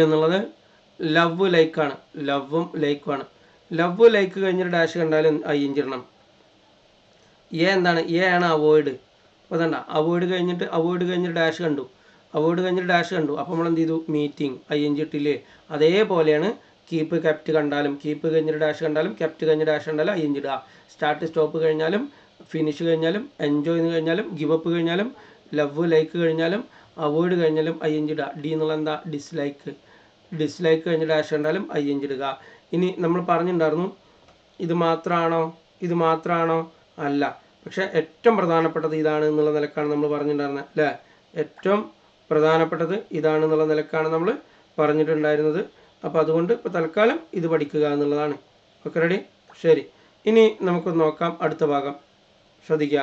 എന്നുള്ളത് ലവ് ലൈക്കാണ്. ലവും ലൈക്കുമാണ്. ലവ് ലൈക്ക് കഴിഞ്ഞൊരു ഡാഷ് കണ്ടാൽ ING ഇടണം. എന്താണ്? ആണ് അവോയ്ഡ്. അപ്പോൾ അതണ്ട അവോയ്ഡ് കഴിഞ്ഞിട്ട് ഡാഷ് കണ്ടു. അപ്പോൾ നമ്മൾ എന്ത് ചെയ്തു? Meeting ING ഇട്ടില്ലേ? അതേപോലെയാണ് കീപ്പ് കെപ്റ്റ് കണ്ടാലും കീപ്പ് കഴിഞ്ഞിട്ട് ഡാഷ് കണ്ടാലും കെപ്റ്റ് കഴിഞ്ഞ ഡാഷ് കണ്ടാലും ING ഇടുക. സ്റ്റാർട്ട് സ്റ്റോപ്പ് കഴിഞ്ഞാലും ഫിനിഷ് കഴിഞ്ഞാലും എൻജോയ് എന്ന് കഴിഞ്ഞാലും ഗിവ് അപ്പ് കഴിഞ്ഞാലും ലവ് ലൈക്ക് കഴിഞ്ഞാലും അവോയ്ഡ് കഴിഞ്ഞാലും ING ഇടുക. ഡി എന്നുള്ള എന്താ? ഡിസ്ലൈക്ക് കഴിഞ്ഞ ഡാഷ് കണ്ടാലും ING ഇടുക. ഇനി നമ്മൾ പറഞ്ഞിട്ടുണ്ടായിരുന്നു ഇത് മാത്രമാണോ? അല്ല. പക്ഷേ ഏറ്റവും പ്രധാനപ്പെട്ടത് ഇതാണ് എന്നുള്ള നിലക്കാണ് നമ്മൾ പറഞ്ഞിട്ടുണ്ടായിരുന്നത് അല്ലേ? ഏറ്റവും പ്രധാനപ്പെട്ടത് ഇതാണെന്നുള്ള നിലക്കാണ് നമ്മൾ പറഞ്ഞിട്ടുണ്ടായിരുന്നത്. അപ്പോൾ അതുകൊണ്ട് ഇപ്പോൾ തൽക്കാലം ഇത് പഠിക്കുക എന്നുള്ളതാണ്. Okay ready? ശരി. ഇനി നമുക്ക് നോക്കാം അടുത്ത ഭാഗം. ശ്രദ്ധിക്കുക.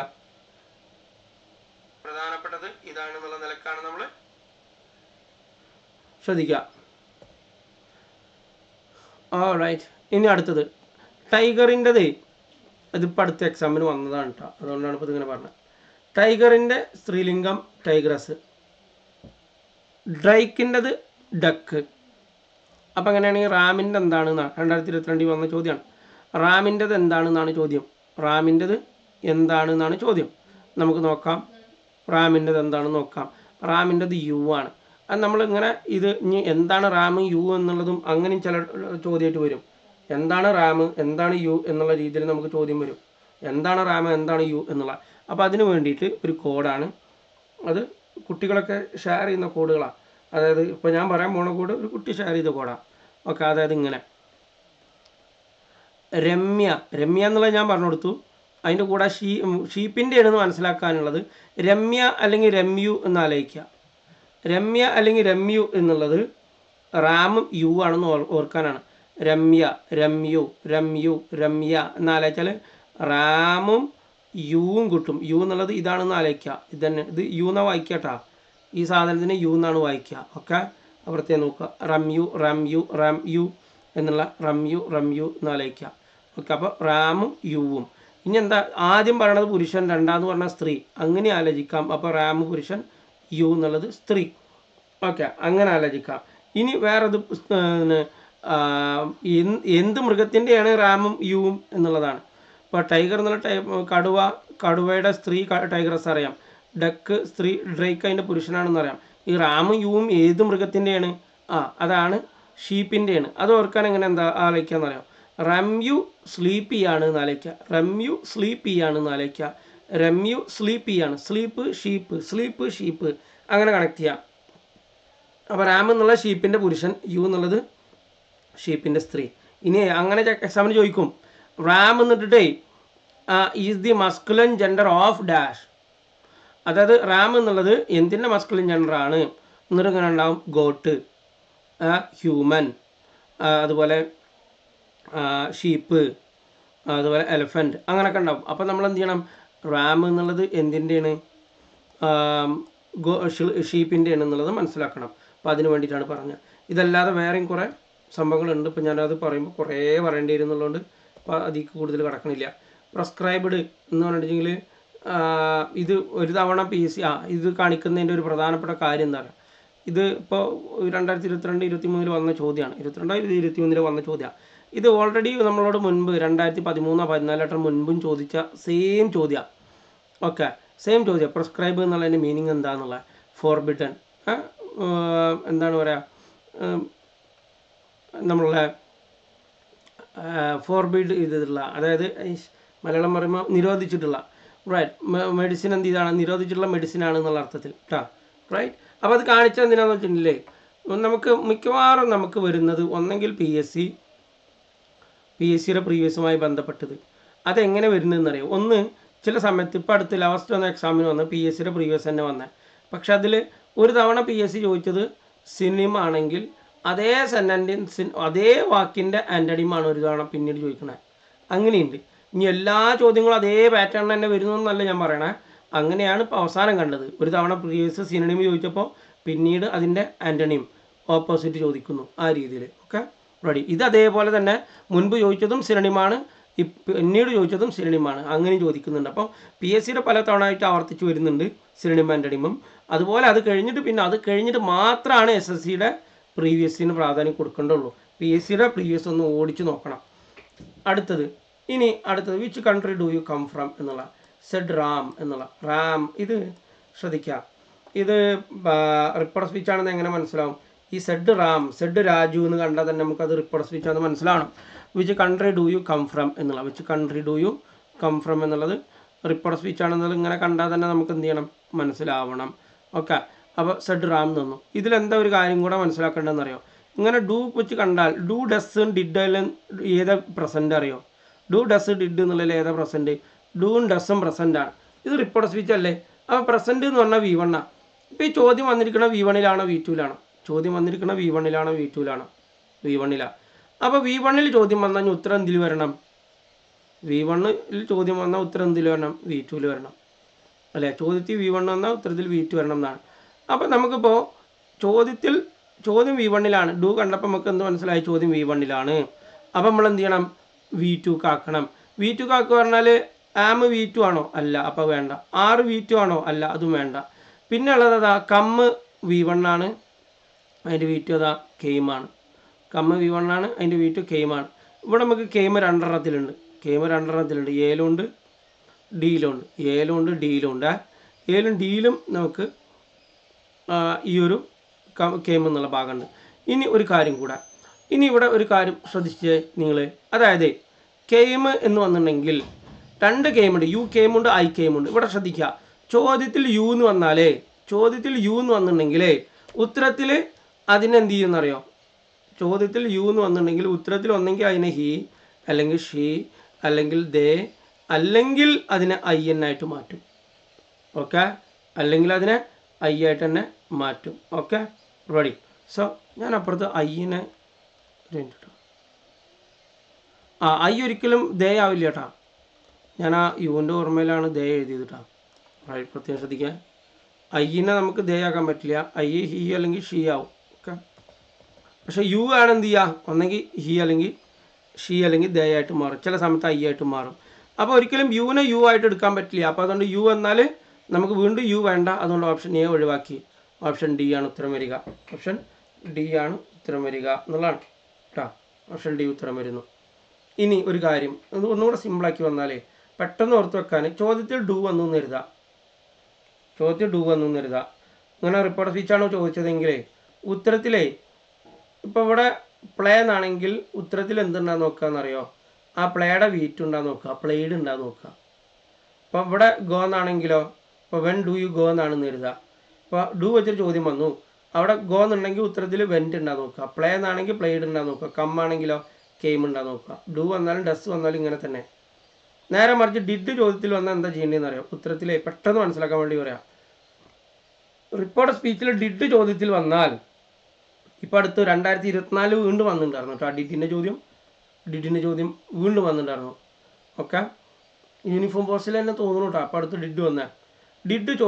പ്രധാനപ്പെട്ടത് ഇതാണെന്നുള്ള നിലക്കാണ് നമ്മൾ ശ്രദ്ധിക്കുക. ഓൾറൈറ്റ്. ഇനി അടുത്തത് ടൈഗറിൻ്റെത്. ഇതിപ്പോൾ അടുത്ത എക്സാമിന് വന്നതാണ് കേട്ടോ. അതുകൊണ്ടാണ് ഇപ്പോൾ ഇതിങ്ങനെ പറഞ്ഞത്. ടൈഗറിൻ്റെ സ്ത്രീലിംഗം ടൈഗ്രസ്, ഡ്രൈക്കിൻ്റെത് ഡക്ക്. അപ്പം അങ്ങനെയാണെങ്കിൽ റാമിൻ്റെ എന്താണെന്നാണ് 2022 വന്ന ചോദ്യമാണ്. റാമിൻ്റെത് എന്താണെന്നാണ് ചോദ്യം. നമുക്ക് നോക്കാം റാമിൻ്റെത് എന്താണെന്ന് നോക്കാം. റാമിൻ്റെത് യു ആണ്. അത് നമ്മളിങ്ങനെ ഇത് ഇനി എന്താണ് റാം യു എന്നുള്ളതും അങ്ങനെയും ചില ചോദ്യമായിട്ട് വരും. എന്താണ് റാം എന്താണ് യു എന്നുള്ള രീതിയിൽ നമുക്ക് ചോദ്യം വരും. എന്താണ് റാം എന്താണ് യു എന്നുള്ള. അപ്പോൾ അതിന് വേണ്ടിയിട്ട് ഒരു കോഡാണ്. അത് കുട്ടികളൊക്കെ ഷെയർ ചെയ്യുന്ന കോഡുകളാണ്. അതായത് ഇപ്പോൾ ഞാൻ പറയാൻ പോണ കോഡ് ഒരു കുട്ടി ഷെയർ ചെയ്ത കോഡാണ്. ഓക്കെ. അതായത് ഇങ്ങനെ രമ്യ എന്നുള്ളത് ഞാൻ പറഞ്ഞു കൊടുത്തു. അതിൻ്റെ കൂടെ ഷീപ്പിൻ്റെ ആണെന്ന് മനസ്സിലാക്കാനുള്ളത് രമ്യ അല്ലെങ്കിൽ രമ്യു എന്ന് ആലോചിക്കുക. രമ്യ അല്ലെങ്കിൽ രമ്യു എന്നുള്ളത് റാമും യു ആണെന്ന് ഓർക്കാനാണ്. രമ്യ എന്നാലോചിച്ചാൽ റാമും യുവും കിട്ടും. യു എന്നുള്ളത് ഇതാണെന്ന് ആലോചിക്കുക. ഇത് യു എന്നാണ് വായിക്കുക കേട്ടോ. ഈ സാധനത്തിന് യു എന്നാണ് വായിക്കുക. ഓക്കെ. പ്രത്യേകം നോക്കുക. റം യു എന്നുള്ള റമ്യു എന്ന് ആലോചിക്കുക. ഓക്കെ. അപ്പോൾ റാമും യുവും. ഇനി എന്താ ആദ്യം പറയണത് പുരുഷൻ, രണ്ടാമത് പറഞ്ഞ സ്ത്രീ, അങ്ങനെ ആലോചിക്കാം. അപ്പോൾ റാം പുരുഷൻ, യു എന്നുള്ളത് സ്ത്രീ. ഓക്കെ. അങ്ങനെ ആലോചിക്കാം. ഇനി വേറത് എന്ത് മൃഗത്തിൻ്റെയാണ് റാമും യുവും എന്നുള്ളതാണ്. ഇപ്പോൾ ടൈഗർ എന്നുള്ള കടുവയുടെ സ്ത്രീ ടൈഗ്രസ് അറിയാം. ഡക്ക് സ്ത്രീ, ഡ്രൈക്ക് അതിൻ്റെ പുരുഷനാണെന്ന് അറിയാം. ഈ റാമും യുവും ഏത് മൃഗത്തിൻ്റെയാണ്? അതാണ് ഷീപ്പിൻ്റെയാണ്. അത് ഓർക്കാൻ എങ്ങനെ എന്താ ആലോചിക്കാന്ന് അറിയാം. റമ്യു സ്ലീപ്പി ആണ് എന്ന് ആലോചിക്കുക. രമ്യു സ്ലീപ്പി ആണ്. സ്ലീപ്പ് ഷീപ്പ് അങ്ങനെ കണക്ട് ചെയ്യാം. അപ്പോൾ റാം എന്നുള്ള ഷീപ്പിൻ്റെ പുരുഷൻ, യു എന്നുള്ളത് ഷീപ്പിൻ്റെ സ്ത്രീ. ഇനി അങ്ങനെ എക്സാമിന് ചോദിക്കും റാം എന്നിട്ടേ is the masculine gender of dash. അതായത് റാം എന്നുള്ളത് എന്തിൻ്റെ മസ്കുലൻ ജെൻഡറാണ് എന്നിട്ട് ഇങ്ങനെ ഉണ്ടാവും. ഗോട്ട്, ഹ്യൂമൻ, അതുപോലെ ഷീപ്പ്, അതുപോലെ എലഫൻറ്റ്, അങ്ങനെയൊക്കെ ഉണ്ടാവും. അപ്പോൾ നമ്മൾ എന്ത് ചെയ്യണം? റാം എന്നുള്ളത് എന്തിൻ്റെയാണ്? ഷീപ്പിൻ്റെയാണ് എന്നുള്ളത് മനസ്സിലാക്കണം. അപ്പോൾ അതിന് വേണ്ടിയിട്ടാണ് പറഞ്ഞത്. ഇതല്ലാതെ വേറെയും കുറേ സംഭവങ്ങളുണ്ട്. ഇപ്പോൾ ഞാനത് പറയുമ്പോൾ കുറേ പറയേണ്ടി വരുന്നുള്ളതുകൊണ്ട് അപ്പോൾ അതിലേക്ക് കൂടുതൽ കിടക്കണില്ല. പ്രിസ്ക്രൈബ്ഡ് എന്ന് പറഞ്ഞിട്ടുണ്ടെങ്കിൽ ഇത് ഒരു തവണ PSC ഇത് കാണിക്കുന്നതിൻ്റെ ഒരു പ്രധാനപ്പെട്ട കാര്യം എന്താണ്? ഇത് ഇപ്പോൾ 2022-23 വന്ന ചോദ്യമാണ്. 22-23 വന്ന ചോദ്യമാണ്. ഇത് ഓൾറെഡി നമ്മളോട് മുൻപ് 2013-14 മുൻപും ചോദിച്ച സെയിം ചോദ്യമാണ്. ഓക്കെ. സെയിം ചോദ്യം. പ്രിസ്ക്രൈബ് എന്നുള്ളതിൻ്റെ മീനിങ് എന്താണെന്നുള്ള. ഫോർബിഡൻ, എന്താണ് പറയുക, നമ്മളെ ഫോർബിഡ് ചെയ്തിട്ടുള്ള, അതായത് മലയാളം പറയുമ്പോൾ നിരോധിച്ചിട്ടുള്ള, റൈറ്റ്. മെഡിസിൻ എന്ത് ചെയ്താണ്? നിരോധിച്ചിട്ടുള്ള മെഡിസിൻ ആണ് എന്നുള്ള അർത്ഥത്തിൽ കേട്ടോ. റൈറ്റ്. അപ്പോൾ അത് കാണിച്ചത് എന്തിനാണെന്ന് വെച്ചിട്ടുണ്ടെങ്കിലേ നമുക്ക് മിക്കവാറും നമുക്ക് വരുന്നത് ഒന്നെങ്കിൽ PSCയുടെ പ്രീവിയസുമായി ബന്ധപ്പെട്ടത്. അതെങ്ങനെ വരുന്നതെന്നറിയാം. ഒന്ന് ചില സമയത്ത് ഇപ്പോൾ അടുത്ത് ലാസ്റ്റ് വന്ന എക്സാമിന് വന്ന് PSCയുടെ പ്രീവിയസ് തന്നെ വന്നത്. പക്ഷെ അതിൽ ഒരു തവണ PSC ചോദിച്ചത് സിനിമ ആണെങ്കിൽ അതേ അതേ വാക്കിൻ്റെ ആൻ്റണിമാണ് ഒരു തവണ പിന്നീട് ചോദിക്കണത്. അങ്ങനെയുണ്ട്. ഇനി എല്ലാ ചോദ്യങ്ങളും അതേ പാറ്റേൺ തന്നെ വരുന്നതെന്നല്ല ഞാൻ പറയണേ. അങ്ങനെയാണ് ഇപ്പോൾ അവസാനം കണ്ടത്. ഒരു തവണ പ്രീവിയസ് സിനിമ ചോദിച്ചപ്പോൾ പിന്നീട് അതിൻ്റെ ആൻ്റണിയും ഓപ്പോസിറ്റ് ചോദിക്കുന്നു. ആ രീതിയിൽ. ഓക്കെ. റെഡി. ഇത് അതേപോലെ തന്നെ മുൻപ് ചോദിച്ചതും സിനണിമാണ്, പിന്നീട് ചോദിച്ചതും സിനണിമാണ്, അങ്ങനെയും ചോദിക്കുന്നുണ്ട്. അപ്പോൾ PSCയുടെ പല തവണ ആയിട്ട് ആവർത്തിച്ച് വരുന്നുണ്ട് സിനണിം ആൻറ്റണിമും. അതുപോലെ അത് കഴിഞ്ഞിട്ട് മാത്രമാണ് SSCയുടെ പ്രീവിയസിന് പ്രാധാന്യം കൊടുക്കേണ്ടുള്ളൂ. PSCയുടെ പ്രീവിയസ് ഒന്ന് ഓടിച്ച് നോക്കണം. അടുത്തത് which country do you come from എന്നുള്ള സെഡ് റാം എന്നുള്ള റാം, ഇത് ശ്രദ്ധിക്കുക. ഇത് റിപ്പോർട്ട് സ്പീച്ച് ആണെന്ന് എങ്ങനെ മനസ്സിലാവും? ഈ സെഡ് രാജു എന്ന് കണ്ടാൽ തന്നെ നമുക്കത് റിപ്പോർട്ട് സ്പീച്ച് ആണെന്ന് മനസ്സിലാവണം. Which country do you come from എന്നുള്ള എന്നുള്ളത് റിപ്പോർട്ട് സ്പീച്ച് ആണെന്നുള്ളത് ഇങ്ങനെ കണ്ടാൽ തന്നെ നമുക്ക് എന്ത് ചെയ്യണം? മനസ്സിലാവണം. ഓക്കെ. അപ്പോൾ സെഡ് റാം എന്ന് തന്നു. ഇതിലെന്താ ഒരു കാര്യം കൂടെ മനസ്സിലാക്കേണ്ടതെന്ന് അറിയോ? ഇങ്ങനെ ഡു വെച്ച് കണ്ടാൽ ഡു ഡസ് ഡിഡ് ഏതാ പ്രസൻറ്റ് അറിയോ? ഡു ഡസ് ഡിഡ് എന്നുള്ളതിൽ ഏതാ പ്രസൻറ്റ്? ഡൂവും ഡസും പ്രസൻ്റാണ്. ഇത് റിപ്പോർട്ട് സ്പീച്ച് അല്ലേ? അപ്പോൾ പ്രസൻറ്റ് എന്ന് പറഞ്ഞാൽ V1 ആണ്. ഇപ്പോൾ ഈ ചോദ്യം വന്നിരിക്കുന്ന V1 V2 ചോദ്യം വന്നിരിക്കുന്ന V1 V1 അപ്പോൾ V1 ചോദ്യം വന്നാൽ ഉത്തരം എന്തിൽ വരണം? V1 ചോദ്യം വന്നാൽ ഉത്തരം എന്തിൽ വരണം? V2 വരണം അല്ലേ? ചോദ്യത്തിൽ V1 വന്നാൽ ഉത്തരത്തിൽ V2 വരണം എന്നാണ്. അപ്പോൾ നമുക്കിപ്പോൾ ചോദ്യം V1 ഡു കണ്ടപ്പോൾ നമുക്ക് എന്ത് മനസ്സിലായി? ചോദ്യം V1 അപ്പോൾ നമ്മൾ എന്ത് ചെയ്യണം? V2 കാക്കണം. V2 കാക്കുക പറഞ്ഞാൽ ആം V2 ആണോ? അല്ല, അപ്പോൾ വേണ്ട. ആർ V2 ആണോ? അല്ല, അതും വേണ്ട. പിന്നെ ഉള്ളത് അതാ കമ്മ് V1 ആണ്, അതിൻ്റെ V2 അതാ കെയിമാണ്. കമ്മ് V1 ആണ്, അതിൻ്റെ V2 കെയിമാണ്. ഇവിടെ നമുക്ക് കെയിമ് രണ്ടെണ്ണത്തിലുണ്ട്. എയിലുണ്ട് ഡിയിലുണ്ട്. എയിലും ഡിയിലും നമുക്ക് ഈ ഒരു കെയിം എന്നുള്ള ഭാഗമുണ്ട്. ഇനി ഒരു കാര്യം കൂടെ, ഇവിടെ ഒരു കാര്യം ശ്രദ്ധിച്ച് നിങ്ങൾ, അതായത് കെയിം എന്ന് വന്നിട്ടുണ്ടെങ്കിൽ രണ്ട് കെയിമുണ്ട്, യു കെയിമുണ്ട്, ഐ കെയിമുണ്ട്. ഇവിടെ ശ്രദ്ധിക്കുക, ചോദ്യത്തിൽ യു എന്ന് വന്നിട്ടുണ്ടെങ്കിൽ ഉത്തരത്തിൽ അതിനെന്ത് ചെയ്യുമെന്നറിയോ? ചോദ്യത്തിൽ യു എന്ന് വന്നിട്ടുണ്ടെങ്കിൽ ഉത്തരത്തിൽ ഒന്നെങ്കിൽ അതിനെ ഹി, അല്ലെങ്കിൽ ഷീ, അല്ലെങ്കിൽ ദേ, അല്ലെങ്കിൽ അതിനെ ഐ ആയിട്ട് മാറ്റും. ഓക്കെ, അല്ലെങ്കിൽ അതിനെ ഐ ആയിട്ട് തന്നെ മാറ്റും. Okay, ready. സോ ഞാൻ അപ്പുറത്ത് ഐനെ ഐ ഒരിക്കലും ദേ ആവില്ല കേട്ടോ. ഞാൻ ആ യുവിൻ്റെ ഓർമ്മയിലാണ് ദേ എഴുതിയത് കേട്ടോ. പ്രത്യേകം ശ്രദ്ധിക്കുക, ഐനെ നമുക്ക് ദേ ആക്കാൻ പറ്റില്ല. ഐ ഹി അല്ലെങ്കിൽ ഷീ ആവും. ഓക്കെ, പക്ഷേ യു ആണ് എന്ത് ചെയ്യുക? ഒന്നെങ്കിൽ ഹി അല്ലെങ്കിൽ ഷീ അല്ലെങ്കിൽ ദേ ആയിട്ട് മാറും, ചില സമയത്ത് ഐ ആയിട്ട് മാറും. അപ്പോൾ ഒരിക്കലും യുവിനെ യു ആയിട്ട് എടുക്കാൻ പറ്റില്ല. അപ്പോൾ അതുകൊണ്ട് യു എന്നാൽ നമുക്ക് വീണ്ടും യു വേണ്ട, അതുകൊണ്ട് ഓപ്ഷൻ എ ഒഴിവാക്കി. ഓപ്ഷൻ ഡി ആണ് ഉത്തരം വരിക. എന്നുള്ളതാണ് കേട്ടോ. ഓപ്ഷൻ ഡി ഉത്തരം വരുന്നു. ഇനി ഒരു കാര്യം അത് ഒന്നുകൂടെ സിമ്പിളാക്കി വന്നാലേ പെട്ടെന്ന് ഓർത്ത് വെക്കാൻ, ചോദ്യത്തിൽ ഡു വന്നു എന്ന് എഴുതാം. ഇങ്ങനെ റിപ്പോർട്ട് സ്പീച്ചാണോ ചോദിച്ചതെങ്കിലേ ഉത്തരത്തിലേ ഇപ്പോൾ ഇവിടെ പ്ലേ എന്നാണെങ്കിൽ ഉത്തരത്തിൽ എന്തുണ്ടാകുന്ന നോക്കുകയെന്നറിയോ? ആ പ്ലേയുടെ വീറ്റ് ഉണ്ടാകുന്ന നോക്കുക, പ്ലേഡ് ഉണ്ടാകുന്ന നോക്കുക. അപ്പോൾ ഇവിടെ ഗോ എന്നാണെങ്കിലോ, ഇപ്പോൾ വെൻ ഡു യു ഗോ എന്നാണെന്ന് എഴുതുക. ഇപ്പോൾ ഡു വെച്ചൊരു ചോദ്യം വന്നു, അവിടെ ഗോ എന്നുണ്ടെങ്കിൽ ഉത്തരത്തിൽ വെൻറ്റ് ഉണ്ടാകുന്ന നോക്കുക. പ്ലേ എന്നാണെങ്കിൽ പ്ലേഡ് ഉണ്ടാകുന്ന നോക്കുക. കം ആണെങ്കിലോ കെയിം ഉണ്ടാകുന്ന നോക്കുക. ഡു വന്നാലും ഡസ് വന്നാലും ഇങ്ങനെ തന്നെ. നേരെ മറിച്ച് ഡിഡ് ചോദ്യത്തിൽ വന്നാൽ എന്താ ചെയ്യേണ്ടതെന്ന് അറിയാം? ഉത്തരത്തിൽ പെട്ടെന്ന് മനസ്സിലാക്കാൻ വേണ്ടി പറയാം. റിപ്പോർട്ട് സ്പീച്ചിൽ ഡിഡ് ചോദ്യത്തിൽ വന്നാൽ, ഇപ്പോൾ അടുത്ത് 2024 വീണ്ടും വന്നിട്ടുണ്ടായിരുന്നു കേട്ടോ. ഡിഡിൻ്റെ ചോദ്യം വീണ്ടും വന്നിട്ടുണ്ടായിരുന്നു. ഓക്കെ, യൂണിഫോം പോസ്റ്റിൽ തന്നെ തോന്നുന്നു കേട്ടോ. അപ്പോൾ അടുത്ത് ഡിഡ്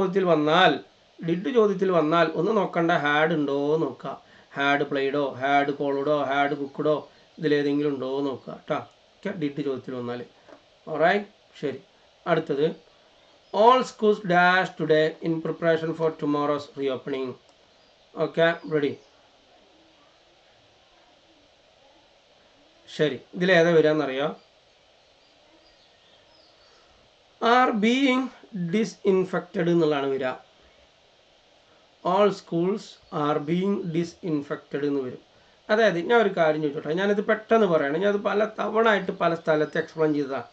ചോദ്യത്തിൽ വന്നാൽ ഒന്ന് നോക്കണ്ട, ഹാഡ് ഉണ്ടോ നോക്കുക. ഹാഡ് പ്ലേഡോ, ഹാഡ് കോളഡോ, ഹാഡ് കുക്കഡോ, ഇതിലേതെങ്കിലും ഉണ്ടോ നോക്കുക കേട്ടോ. ഓക്കെ, ഡിഡ് ചോദ്യത്തിൽ വന്നാൽ. ഓൾറൈറ്റ്, ശരി. അടുത്തത് all schools dash today in preparation for tomorrow's reopening. Okay, ready. ശരി, ഇതിലേതാ വരികയെന്നറിയാം? ആർ ബീയിങ് ഡിസ്ഇൻഫെക്റ്റഡ് എന്നുള്ളതാണ് വരിക. ഓൾ സ്കൂൾസ് ആർ ബീയിങ് ഡിസ്ഇൻഫെക്റ്റഡ് എന്ന് വരും. അതായത് ഞാൻ ഒരു കാര്യം ചോദിച്ചോട്ടെ, ഞാനിത് പെട്ടെന്ന് പറയണം. ഞാനത് പല തവണ ആയിട്ട് പല സ്ഥലത്ത് എക്സ്പ്ലെയിൻ ചെയ്തതാണ്.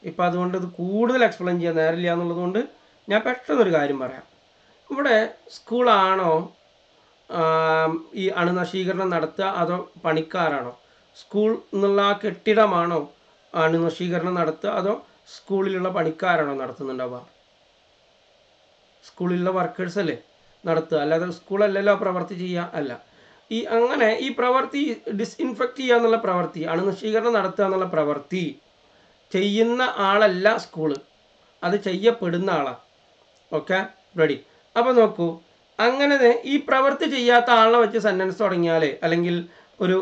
ഇപ്പം അതുകൊണ്ട് ഇത് കൂടുതൽ എക്സ്പ്ലെയിൻ ചെയ്യാൻ നേരില്ല എന്നുള്ളത് കൊണ്ട് ഞാൻ പെട്ടെന്നൊരു കാര്യം പറയാം. ഇവിടെ സ്കൂളാണോ ഈ അണുനശീകരണം നടത്തുക, അതോ പണിക്കാരാണോ? സ്കൂൾ എന്നുള്ള ആ കെട്ടിടമാണോ അണുനശീകരണം നടത്തുക, അതോ സ്കൂളിലുള്ള പണിക്കാരാണോ നടത്തുന്നുണ്ടാവുക? സ്കൂളിലുള്ള വർക്കേഴ്സ് അല്ലേ നടത്തുക, അല്ലാതെ സ്കൂളല്ലല്ലോ പ്രവൃത്തി ചെയ്യുക അല്ല. അങ്ങനെ ഈ പ്രവൃത്തി ഡിസ്ഇൻഫെക്റ്റ് ചെയ്യുക എന്നുള്ള പ്രവൃത്തി, അണുനശീകരണം നടത്തുക എന്നുള്ള പ്രവൃത്തി ചെയ്യുന്ന ആളല്ല സ്കൂള്, അത് ചെയ്യപ്പെടുന്ന ആളാണ്. Okay, ready. അപ്പോൾ നോക്കൂ, അങ്ങനെ ഈ പ്രവൃത്തി ചെയ്യാത്ത ആളെ വെച്ച് സെൻറ്റൻസ് തുടങ്ങിയാൽ, അല്ലെങ്കിൽ ഒരു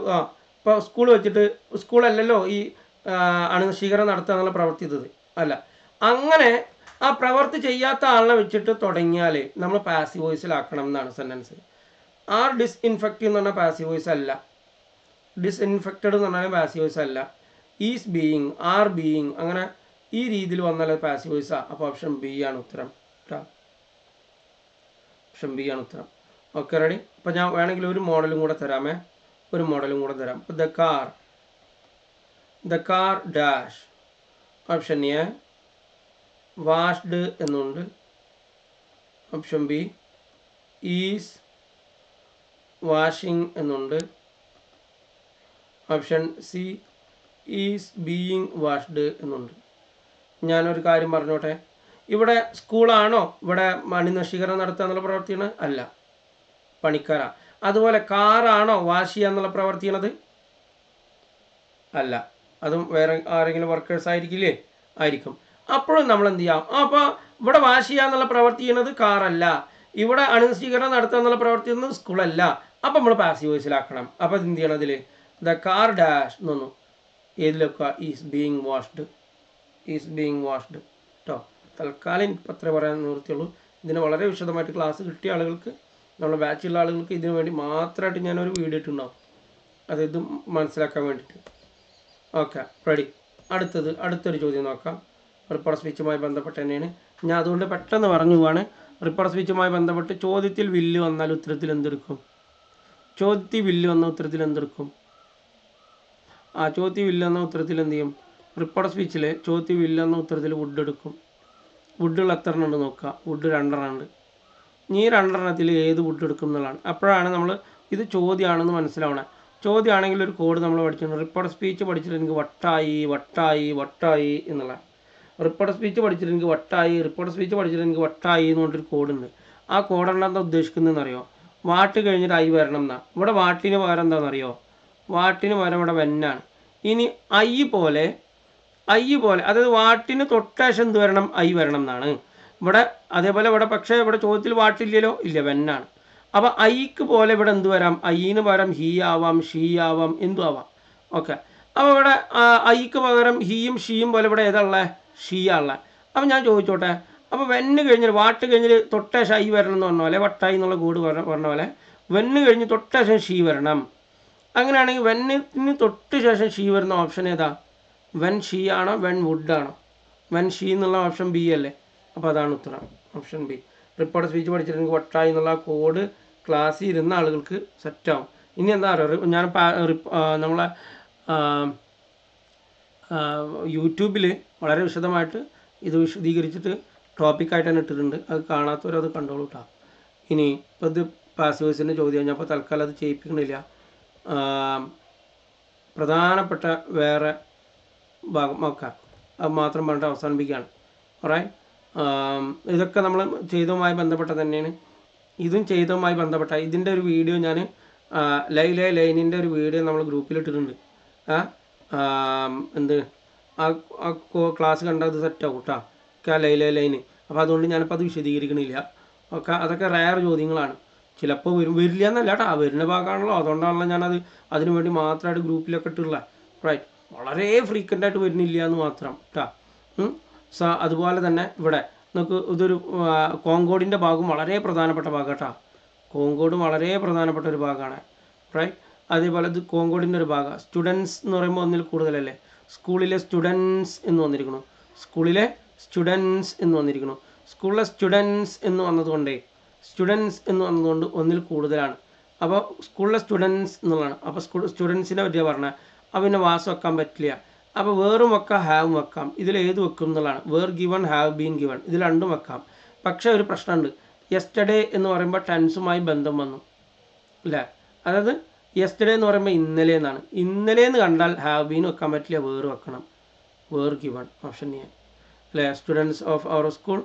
ഇപ്പോൾ സ്കൂൾ വെച്ചിട്ട് സ്കൂളല്ലല്ലോ ഈ അണുനശീകരണം നടത്തുക എന്നുള്ള പ്രവൃത്തി ചെയ്തത് അല്ല. അങ്ങനെ ആ പ്രവൃത്തി ചെയ്യാത്ത ആളിനെ വെച്ചിട്ട് തുടങ്ങിയാൽ നമ്മൾ പാസീവ് വോയിസിലാക്കണം എന്നാണ് സെൻറ്റൻസ്. ആർ ഡിസ്ഇൻഫെക്റ്റ് എന്ന് പറഞ്ഞാൽ പാസീവ് വോയിസ് അല്ല. ഡിസ്ഇൻഫെക്റ്റഡ് എന്ന് പറഞ്ഞാൽ പാസീവ് വോയിസ് അല്ല. ഈസ് ബീയിങ്, ആർ ബീയിങ്, അങ്ങനെ ഈ രീതിയിൽ വന്നാൽ പാസീവ് വോയിസാണ്. അപ്പോൾ ഓപ്ഷൻ ബി ആണ് ഉത്തരം കേട്ടോ. ഓപ്ഷൻ ബി ആണ് ഉത്തരം. Okay, ready. അപ്പോൾ ഞാൻ വേണമെങ്കിൽ ഒരു മോഡലും കൂടെ തരാമേ, ഒരു മോഡലും കൂടെ തരാം. The car dash. Option A washed എന്നുണ്ട്. ഓപ്ഷൻ ബി ഈസ് വാഷിംഗ് എന്നുണ്ട്. Option C is being washed എന്നുണ്ട്. ഞാനൊരു കാര്യം പറഞ്ഞോട്ടെ, ഇവിടെ സ്കൂളാണോ ഇവിടെ അണുനശീകരണം നടത്തുക എന്നുള്ള പ്രവൃത്തിയാണ്? അല്ല, പണിക്കാരാ. അതുപോലെ കാറാണോ വാഷ് ചെയ്യുക എന്നുള്ള പ്രവർത്തിയണത്? അല്ല, അതും വേറെ ആരെങ്കിലും വർക്കേഴ്സ് ആയിരിക്കില്ലേ? ആയിരിക്കും. അപ്പോഴും നമ്മൾ എന്ത് ചെയ്യാം? അപ്പോൾ ഇവിടെ വാഷ് ചെയ്യുക എന്നുള്ള പ്രവൃത്തി ചെയ്യുന്നത് കാറല്ല, ഇവിടെ അണുനശീകരണം നടത്തുക എന്നുള്ള പ്രവൃത്തി ചെയ്യുന്നത് സ്കൂളല്ല. അപ്പം നമ്മൾ പാസീവ് വോയിസിലാക്കണം. അപ്പോൾ എന്ത് ചെയ്യണം? അതിൽ ദ കാർ ഡാഷ് എന്നൊന്നു ഏതിലൊക്കെ is being washed, is being washed കേട്ടോ. തൽക്കാലം എനിക്ക് അത്രേ പറയാൻ നിവൃത്തിയുള്ളൂ. ഇതിന് വളരെ വിശദമായിട്ട് ക്ലാസ് കിട്ടിയ ആളുകൾക്ക്, നമ്മുടെ ബാച്ചുള്ള ആളുകൾക്ക് ഇതിനു വേണ്ടി മാത്രമായിട്ട് ഞാനൊരു വീഡിയോ ഇട്ടുണ്ടാവും, അത് ഇത് മനസ്സിലാക്കാൻ വേണ്ടിയിട്ട്. Okay, ready. അടുത്തൊരു ചോദ്യം നോക്കാം. റിപ്പോർട്ട് സ്പീച്ചുമായി ബന്ധപ്പെട്ട് തന്നെയാണ്. ഞാൻ അതുകൊണ്ട് പെട്ടെന്ന് പറഞ്ഞു പോവാണ്. റിപ്പോർട്ട് സ്പീച്ചുമായി ബന്ധപ്പെട്ട് ചോദ്യത്തിൽ വില്ല് വന്നാൽ ഉത്തരത്തിൽ എന്തെടുക്കും? ചോദ്യത്തിൽ വില്ല് വന്ന ഉത്തരത്തിൽ എന്തെടുക്കും? ചോദ്യത്തിൽ വില്ല് വന്ന ഉത്തരത്തിൽ എന്ത് ചെയ്യും? റിപ്പോർട്ട് സ്പീച്ചിൽ ചോദ്യത്തിൽ വില്ല് വന്ന ഉത്തരത്തിൽ വുഡ് എടുക്കും. വുഡുകൾ എത്ര എണ്ണം ഉണ്ട് നോക്കുക. വുഡ് 2 ഉണ്ട്. ഈ 2 ഏത് വുഡ് എടുക്കും എന്നുള്ളതാണ്. അപ്പോഴാണ് നമ്മൾ ഇത് ചോദ്യമാണെന്ന് മനസ്സിലാവണേ. ചോദ്യമാണെങ്കിൽ ഒരു കോഡ് നമ്മൾ പഠിച്ചിട്ടുണ്ട്. റിപ്പോർട്ട് സ്പീച്ച് പഠിച്ചിട്ട് എനിക്ക് വട്ടായി എന്നുള്ളതാണ്. റിപ്പോർട്ട് സ്പീച്ച് പഠിച്ചിട്ട് എനിക്ക് വട്ടായി എന്ന് പറഞ്ഞൊരു കോഡുണ്ട്. ആ കോഡ് എന്താ ഉദ്ദേശിക്കുന്നതെന്ന് അറിയോ? വാട്ട് കഴിഞ്ഞിട്ട് ഐ വരണം എന്നാ. ഇവിടെ വാട്ടിന് പകരം എന്താണെന്നറിയോ? വാട്ടിന് പകരം ഇവിടെ വെന്നാണ്. ഇനി ഐ പോലെ അതായത് വാട്ടിന് തൊട്ടേഷം എന്ത് വരണം? ഐ വരണം എന്നാണ് ഇവിടെ. അതേപോലെ ഇവിടെ പക്ഷേ ഇവിടെ ചോദ്യത്തിൽ വാട്ടില്ലല്ലോ, ഇല്ല, വെന്നാണ്. അപ്പോൾ ഐക്ക് പോലെ ഇവിടെ എന്ത് വരാം? ഐന് പകരം ഹീ ആവാം, ഷീ ആവാം, എന്തും ആവാം. ഓക്കെ, അപ്പോൾ ഇവിടെ ഐക്ക് പകരം ഹീയും ഷീയും പോലെ ഇവിടെ ഏതാണുള്ളത്? ഷീയാണുള്ളത്. അപ്പോൾ ഞാൻ ചോദിച്ചോട്ടെ, അപ്പോൾ വെന്ന് കഴിഞ്ഞാൽ വാട്ട് കഴിഞ്ഞാൽ തൊട്ടേഷം ഐ വരണം എന്ന് പറഞ്ഞ പോലെ, വട്ടായി എന്നുള്ള കോഡ് പറഞ്ഞ പോലെ വെന്ന് കഴിഞ്ഞ് തൊട്ടേഷം ഷീ വരണം. അങ്ങനെയാണെങ്കിൽ വെന്നിന് തൊട്ട് ശേഷം ഷീ വരുന്ന ഓപ്ഷൻ ഏതാ? വെൻ ഷീ ആണോ വെൻ വുഡ് ആണോ? വെൻ ഷീ എന്നുള്ള ഓപ്ഷൻ ബി അല്ലേ? അപ്പോൾ അതാണ് ഉത്തരം, ഓപ്ഷൻ ബി. റിപ്പോർട്ട് സ്പീച്ച് പഠിച്ചിട്ടുണ്ടെങ്കിൽ വട്ടായി എന്നുള്ള കോഡ് ക്ലാസ്സിൽ ഇരുന്ന ആളുകൾക്ക് സെറ്റാവും. ഇനി എന്താ പറയുക, ഞാൻ നമ്മളെ യൂട്യൂബിൽ വളരെ വിശദമായിട്ട് ഇത് വിശദീകരിച്ചിട്ട് ടോപ്പിക്കായിട്ട് തന്നെ ഇട്ടിട്ടുണ്ട്. അത് കാണാത്തവരത് കണ്ടോളൂ കേട്ടോ. ഇനി ഇപ്പോൾ ഇത് പാസീവ് വോയിസിൻ്റെ ചോദ്യം കഴിഞ്ഞപ്പോൾ തൽക്കാലം അത് ചെയ്യിപ്പിക്കണില്ല. പ്രധാനപ്പെട്ട വേറെ ഭാഗം നോക്കാം, അത് മാത്രം പറഞ്ഞിട്ട് അവസാനിപ്പിക്കുകയാണ്. ഓറൈറ്റ്, ഇതൊക്കെ നമ്മൾ ചെയ്തതുമായി ബന്ധപ്പെട്ട തന്നെയാണ്. ഇതും ചെയ്തതുമായി ബന്ധപ്പെട്ട ഇതിൻ്റെ ഒരു വീഡിയോ ഞാൻ ലൈനിൻ്റെ ഒരു വീഡിയോ നമ്മൾ ഗ്രൂപ്പിലിട്ടിട്ടുണ്ട്. എന്ത് ആ ക്ലാസ് കണ്ടാൽ അത് സെറ്റാവും കേട്ടോ, ലൈന്. അപ്പോൾ അതുകൊണ്ട് ഞാനിപ്പോൾ അത് വിശദീകരിക്കണില്ല. ഓക്കെ, അതൊക്കെ റയർ ചോദ്യങ്ങളാണ്. ചിലപ്പോൾ വരില്ല എന്നല്ല കേട്ടോ, വരുന്ന ഭാഗമാണല്ലോ, അതുകൊണ്ടാണല്ലോ ഞാനത് അതിനു വേണ്ടി മാത്രമായിട്ട് ഗ്രൂപ്പിലൊക്കെ ഇട്ടുള്ള. റൈറ്റ്, വളരെ ഫ്രീക്വൻ്റ് ആയിട്ട് വരുന്നില്ല എന്ന് മാത്രം കേട്ടോ. അതുപോലെ തന്നെ ഇവിടെ നമുക്ക് ഇതൊരു കോങ്കോഡിൻ്റെ ഭാഗം വളരെ പ്രധാനപ്പെട്ട ഭാഗം കേട്ടോ. കോങ്കോഡ് വളരെ പ്രധാനപ്പെട്ട ഒരു ഭാഗമാണ്. റൈറ്റ്, അതേപോലെ ഇത് കോങ്കോഡിൻ്റെ ഒരു ഭാഗം. സ്റ്റുഡൻസ് എന്ന് പറയുമ്പോൾ ഒന്നിൽ കൂടുതലല്ലേ? സ്കൂളിലെ സ്റ്റുഡൻസ് എന്ന് വന്നിരിക്കണം, സ്കൂളിലെ സ്റ്റുഡൻസ് എന്ന് വന്നിരിക്കണം. സ്കൂളിലെ സ്റ്റുഡൻസ് എന്ന് വന്നതുകൊണ്ട് ഒന്നിൽ കൂടുതലാണ്. അപ്പോൾ സ്കൂളിലെ സ്റ്റുഡൻസ് എന്നുള്ളതാണ്. അപ്പോൾ സ്റ്റുഡൻസിനെ പറ്റിയാണ് പറഞ്ഞത്. അപ്പോൾ പിന്നെ വാസ് വെക്കാൻ പറ്റില്ല. അപ്പോൾ വേറും വെക്കാം, ഹാവും വെക്കാം. ഇതിൽ ഏത് വെക്കും എന്നുള്ളതാണ്. Were given, have been given, ഇതിൽ രണ്ടും വെക്കാം. പക്ഷേ ഒരു പ്രശ്നമുണ്ട്. യെസ്റ്റർഡേ എന്ന് പറയുമ്പോൾ ടെൻസുമായി ബന്ധം വന്നു അല്ലേ? അതായത് യെസ്റ്റർഡേ എന്ന് പറയുമ്പോൾ ഇന്നലെ എന്നാണ്. ഇന്നലെ എന്ന് കണ്ടാൽ ഹാവ് ബീൻ വെക്കാൻ പറ്റില്ല, വേർ വെക്കണം. വേർ ഗിവൺ, ഓപ്ഷൻ എ അല്ലേ? Students of our school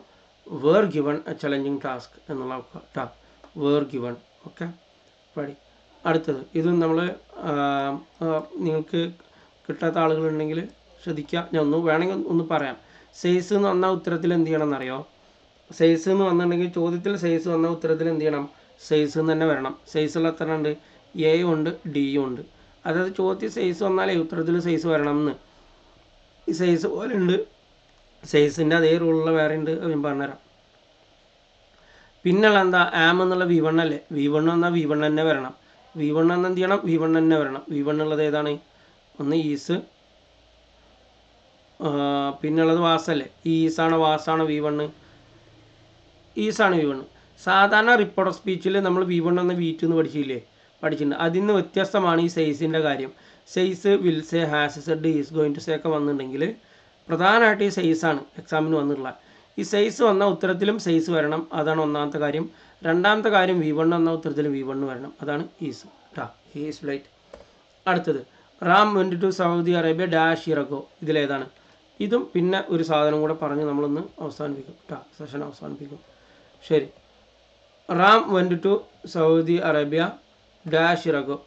were given a challenging task എന്നുള്ള വേർ ഗിവൺ. Okay, ready. അടുത്തത് ഇതും നമ്മൾ നിങ്ങൾക്ക് കിട്ടാത്ത ആളുകളുണ്ടെങ്കിൽ ശ്രദ്ധിക്കുക. ഞാൻ വേണമെങ്കിൽ ഒന്ന് പറയാം. സൈസ് എന്ന് വന്ന ഉത്തരത്തിൽ എന്ത് ചെയ്യണം എന്നറിയോ? സൈസ് എന്ന് വന്നിട്ടുണ്ടെങ്കിൽ ചോദ്യത്തിൽ സൈസ് വന്ന ഉത്തരത്തിൽ എന്ത് ചെയ്യണം? സൈസ് എന്ന് തന്നെ വരണം. സൈസുള്ള എത്ര ഉണ്ട്? എയും ഉണ്ട്, ഡിയും ഉണ്ട്. അതായത് ചോദ്യത്തിൽ സൈസ് വന്നാലേ ഉത്തരത്തിൽ സൈസ് വരണം എന്ന്. ഈ സൈസ് പോലെ ഉണ്ട്, സൈസിൻ്റെ അതേ റൂളുള്ള വേറെ ഉണ്ട്, അത് ഞാൻ പറഞ്ഞുതരാം. പിന്നെയുള്ള എന്താ, ആം എന്നുള്ള V1 അല്ലേ, V1 എന്നാൽ V1 തന്നെ വരണം. V1 എന്ന് എന്ത് ചെയ്യണം, V1 തന്നെ വരണം. V1 ഉള്ളത് ഏതാണ്, ഒന്ന് ഈസ്, പിന്നുള്ളത് വാസല്ലേ, ഈ ഈസാണ് വാസാണ് V1, ഈസാണ് V1. സാധാരണ റിപ്പോർട്ട് ഓഫ് സ്പീച്ചിൽ നമ്മൾ V1 എന്ന V2 എന്ന് പഠിച്ചിട്ടുണ്ട്. അതിൽ നിന്ന് വ്യത്യസ്തമാണ് ഈ സൈസിൻ്റെ കാര്യം. Says, will say, has said, is going to say ഒക്കെ വന്നിട്ടുണ്ടെങ്കിൽ പ്രധാനമായിട്ട് ഈ സൈസാണ് എക്സാമിന് വന്നിട്ടുള്ളത്. ഈ സൈസ് വന്ന ഉത്തരത്തിലും സൈസ് വരണം, അതാണ് ഒന്നാമത്തെ കാര്യം. രണ്ടാമത്തെ കാര്യം V1 എന്ന ഉത്തരത്തിലും V1 വരണം, അതാണ് ഈസ് കേട്ടോ. Is light. അടുത്തത് Ram went to Saudi Arabia dash year ago, ഇതിലേതാണ്? ഇതും പിന്നെ ഒരു സാധനം കൂടെ പറഞ്ഞ് നമ്മളൊന്ന് അവസാനിപ്പിക്കും കേട്ടോ, സെഷൻ അവസാനിപ്പിക്കും. ശരി, Ram went to Saudi Arabia dash year ago.